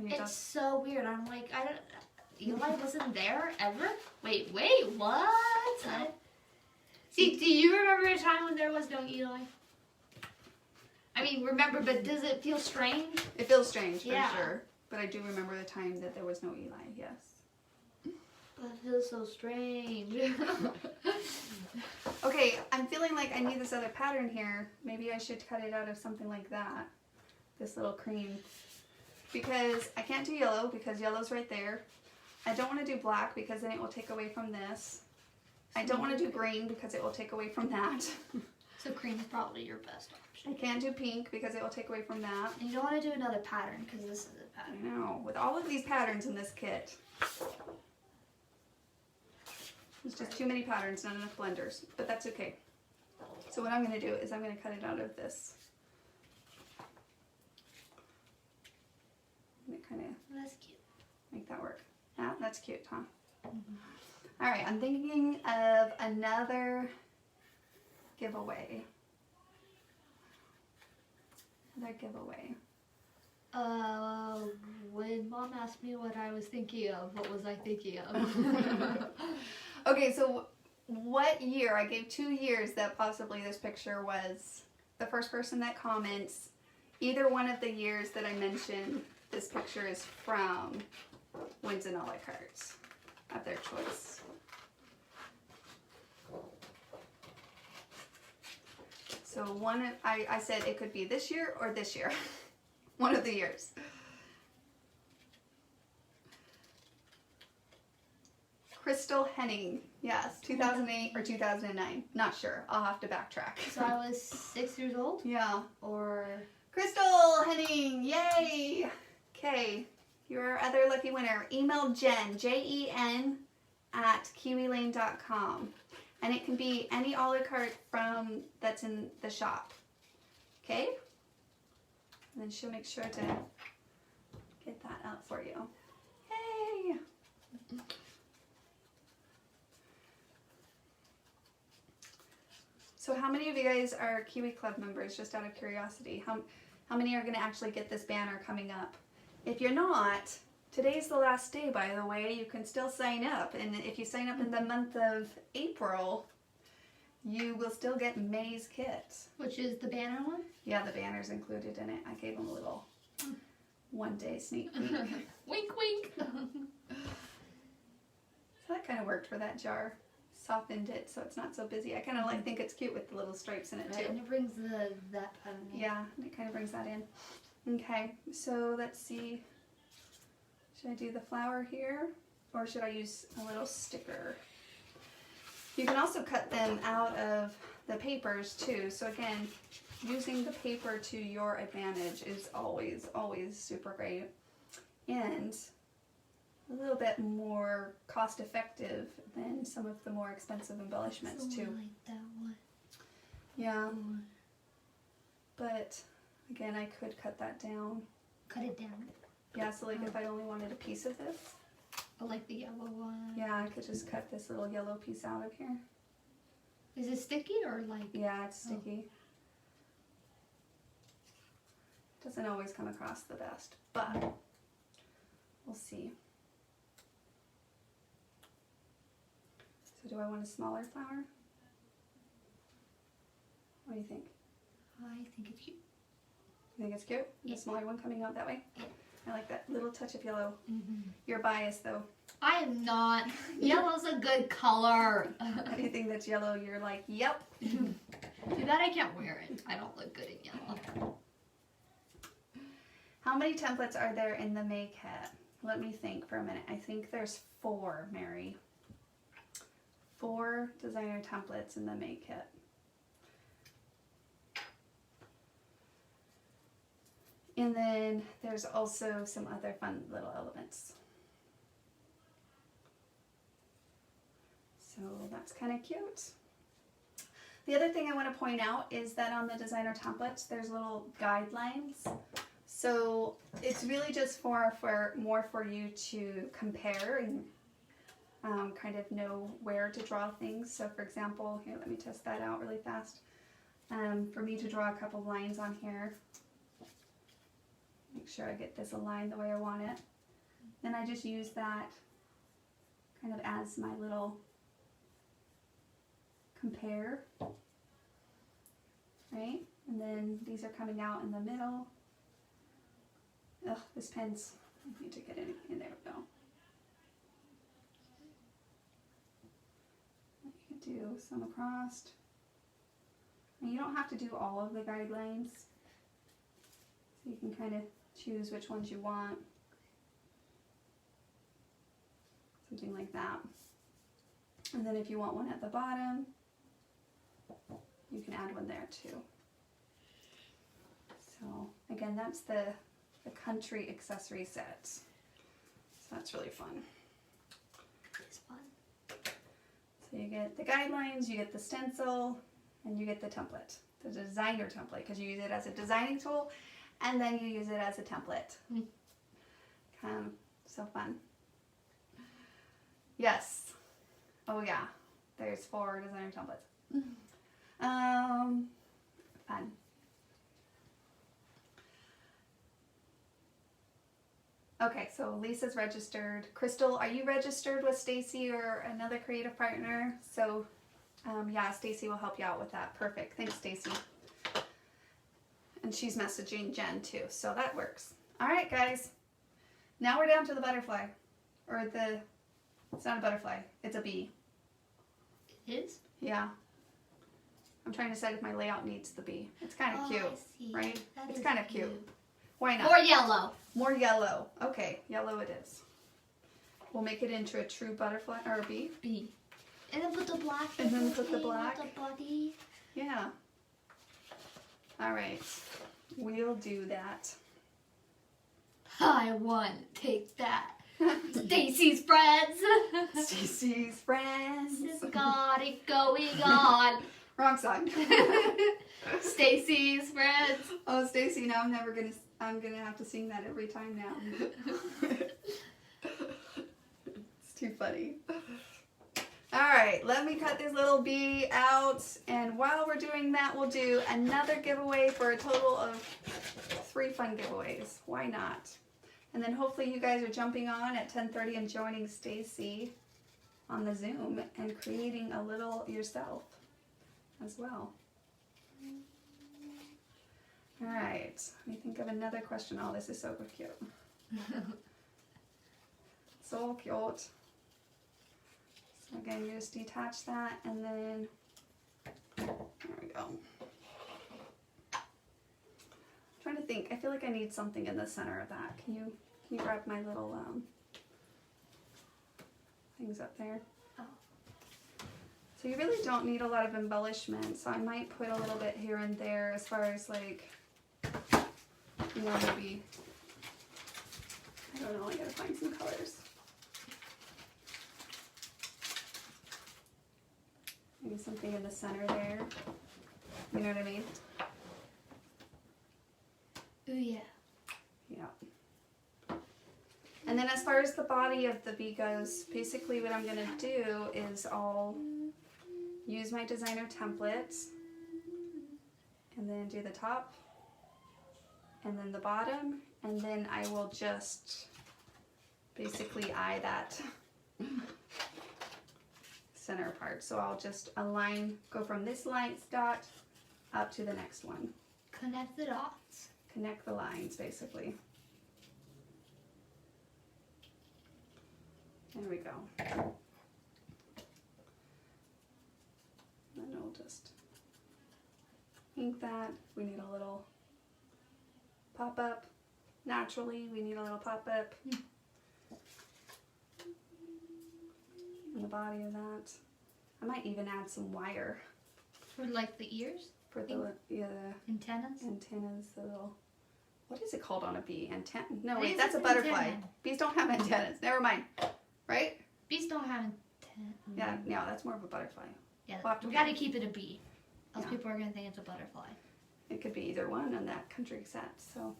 B: It's so weird. I'm like, Eli wasn't there ever? Wait, what? See, do you remember a time when there was no Eli? I mean, remember, but does it feel strange?
A: It feels strange, for
B: Yeah.
A: sure. But I do remember the time that there was no Eli, yes.
B: But it feels so strange.
A: Okay, I'm feeling like I need this other pattern here. Maybe I should cut it out of something like that. This little cream. Because I can't do yellow because yellow's right there. I don't want to do black because then it will take away from this. I don't want to do green because it will take away from that.
B: So cream's probably your best
A: I
B: option.
A: can't do pink because it will take away from that.
B: And you don't want to do another pattern because this is a
A: I
B: pattern.
A: know, with all of these patterns in this kit. There's just too many patterns, not enough blenders, but that's okay. So what I'm going to do is I'm going to cut it out of this. And it kind of
B: That's cute.
A: make that work. Yeah, that's cute, huh? All right, I'm thinking of another giveaway. Another giveaway.
B: When Mom asked me what I was thinking of, what was I thinking of?
A: Okay, so what year? I gave 2 years that possibly this picture was the first person that comments. Either one of the years that I mentioned this picture is from wins an a la carte of their choice. So I said it could be this year or this year. One of the years. Crystal Henning. Yes, 2008 or 2009. Not sure. I'll have to backtrack.
B: So I was 6 years old?
A: Yeah.
B: Or...
A: Crystal Henning. Yay. Okay. You're our other lucky winner. Email Jen, Jen, at kiwilane.com. And it can be any a la carte from that's in the shop. Okay? And then she'll make sure to get that out for you. Yay! So how many of you guys are Kiwi Club members, just out of curiosity? How many are going to actually get this banner coming up? If you're not, today's the last day, by the way. You can still sign up. And if you sign up in the month of April, you will still get May's kit.
B: Which is the banner one?
A: Yeah, the banner's included in it. I gave them a little one-day sneak peek.
B: Wink, wink.
A: So that kind of worked for that jar. Softened it so it's not so busy. I kind of think it's cute with the little stripes in it too.
B: And it brings that part in.
A: Yeah, and it kind of brings that in. Okay, so let's see. Should I do the flower here, or should I use a little sticker? You can also cut them out of the papers too. So again, using the paper to your advantage is always super great, and a little bit more cost effective than some of the more expensive embellishments too.
B: Like that one.
A: Yeah. But again, I could cut that down.
B: Cut it down.
A: Yeah, so like if I only wanted a piece of this.
B: I like the yellow one.
A: Yeah, I could just cut this little yellow piece out of here.
B: Is it sticky or like?
A: Yeah, it's sticky. Doesn't always come across the best, but we'll see. So do I want a smaller flower? What do you think?
B: I think it's cute.
A: You think it's cute?
B: Yeah.
A: The smaller one coming out that way?
B: Yeah.
A: I like that little touch of yellow.
B: Mm-hmm.
A: You're biased though.
B: I am not. Yellow's a good color.
A: Anything that's yellow, you're like, yep.
B: Too bad I can't wear it. I don't look good in yellow.
A: How many templates are there in the May kit? Let me think for a minute. I think there's 4, Mary. 4 designer templates in the May kit. And then there's also some other fun little elements. So that's kind of cute. The other thing I want to point out is that on the designer templates, there's little guidelines. So it's really just more for you to compare and kind of know where to draw things. So for example, here, let me test that out really fast. For me to draw a couple lines on here, make sure I get this aligned the way I want it. Then I just use that kind of as my little compare, right? And then these are coming out in the middle. Ugh, this pen's, I need to get it in, there we go. You can do some across. And you don't have to do all of the guidelines. So you can kind of choose which ones you want. Something like that. And then if you want one at the bottom, you can add one there too. So again, that's the country accessory set. So that's really fun.
B: It's fun.
A: So you get the guidelines, you get the stencil, and you get the template, the designer template, because you use it as a designing tool, and then you use it as a template. So fun. Yes. Oh yeah. There's 4 designer templates. Fun. Okay, so Lisa's registered. Crystal, are you registered with Stacy or another creative partner? So yeah, Stacy will help you out with that. Perfect. Thanks, Stacy. And she's messaging Jen too, so that works. All right, guys. Now we're down to the butterfly. Or it's not a butterfly, it's a bee.
B: It is?
A: Yeah. I'm trying to decide if my layout needs the bee. It's kind of cute, right? It's kind of cute. Why not?
B: More yellow.
A: More yellow. Okay, yellow it is. We'll make it into a true butterfly or a bee.
B: Bee. And then put the black.
A: And then put the black.
B: The body.
A: Yeah. All right. We'll do that.
B: I won. Take that. Stacy's friends.
A: Stacy's friends.
B: Just got it going on.
A: Wrong song.
B: Stacy's friends.
A: Oh, Stacy, now I'm gonna have to sing that every time now. It's too funny. All right, let me cut this little bee out, and while we're doing that, we'll do another giveaway for a total of 3 fun giveaways. Why not? And then hopefully you guys are jumping on at 10:30 and joining Stacy on the Zoom and creating a little yourself as well. All right, let me think of another question. Oh, this is so cute. So cute. So again, you just detach that, and then there we go. I'm trying to think. I feel like I need something in the center of that. Can you grab my little things up there?
B: Oh.
A: So you really don't need a lot of embellishment. So I might put a little bit here and there as far as like, you know, maybe, I don't know, I gotta find some colors. Maybe something in the center there. You know what I mean?
B: Ooh, yeah.
A: Yeah. And then as far as the body of the bee goes, basically what I'm gonna do is I'll use my designer templates and then do the top and then the bottom, and then I will just basically eye that center part. So I'll just align, go from this line dot up to the next one.
B: Connect the dots.
A: Connect the lines, basically. There we go. And then we'll just ink that. We need a little pop-up. Naturally, we need a little pop-up. In the body of that. I might even add some wire.
B: For like the ears?
A: For the
B: antennas?
A: Antennas, the little, what is it called on a bee? Antenna? No,
B: I
A: wait,
B: think
A: that's a
B: it's
A: butterfly.
B: antenna.
A: Bees don't have antennas. Never mind. Right?
B: Bees don't have antennas.
A: Yeah, no, that's more of a butterfly.
B: Yeah,
A: We'll have to
B: we gotta keep it a bee. Else
A: Yeah.
B: people are gonna think it's a butterfly.
A: It could be either one on that country set, so.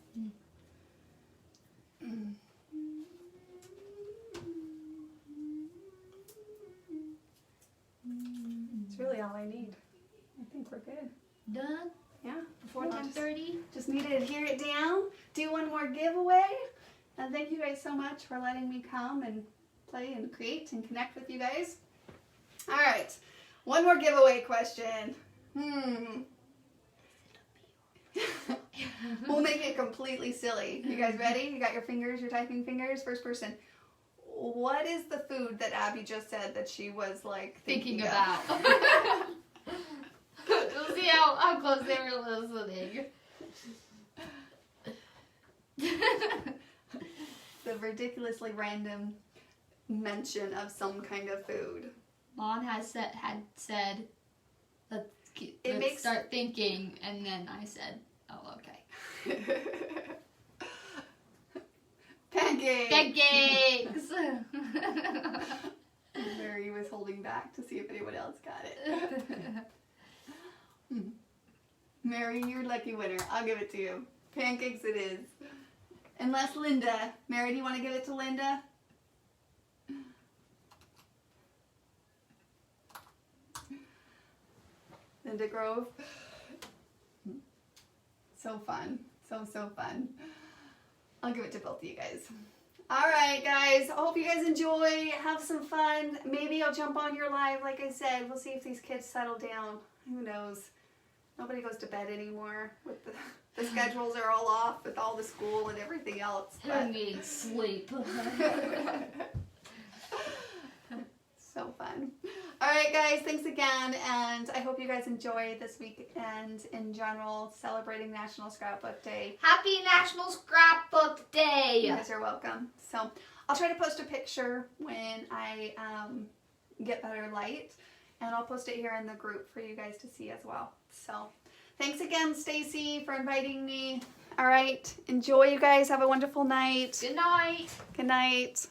A: It's really all I need. I think we're good.
B: Done?
A: Yeah.
B: Before
A: Well,
B: 10:30?
A: Just need to adhere it down, do one more giveaway. And thank you guys so much for letting me come and play and create and connect with you guys. All right, one more giveaway question. We'll make it completely silly. You guys ready? You got your fingers, your typing fingers? First person. What is the food that Abby just said that she was like thinking
B: about. We'll see how close they were listening.
A: The ridiculously random mention of some kind of food.
B: Lon had said, let's
A: makes-
B: start thinking, and then I said, oh, okay.
A: Pancakes!
B: Pancakes!
A: Mary was holding back to see if anyone else got it. Mary, you're lucky winner. I'll give it to you. Pancakes it is. Unless Linda. Mary, do you want to give it to Linda? Linda Grove. So fun. So fun. I'll give it to both of you guys. All right, guys. I hope you guys enjoy. Have some fun. Maybe I'll jump on your live. Like I said, we'll see if these kids settle down. Who knows? Nobody goes to bed anymore. With the schedules are all off with all the school and everything else.
B: I need sleep.
A: So fun. All right, guys. Thanks again. And I hope you guys enjoy this weekend in general, celebrating National Scrapbook Day.
B: Happy National Scrapbook Day!
A: You guys are welcome. So I'll try to post a picture when I get better light, and I'll post it here in the group for you guys to see as well. So thanks again, Stacy, for inviting me. All right. Enjoy, you guys. Have a wonderful night.
B: Good night.
A: Good night.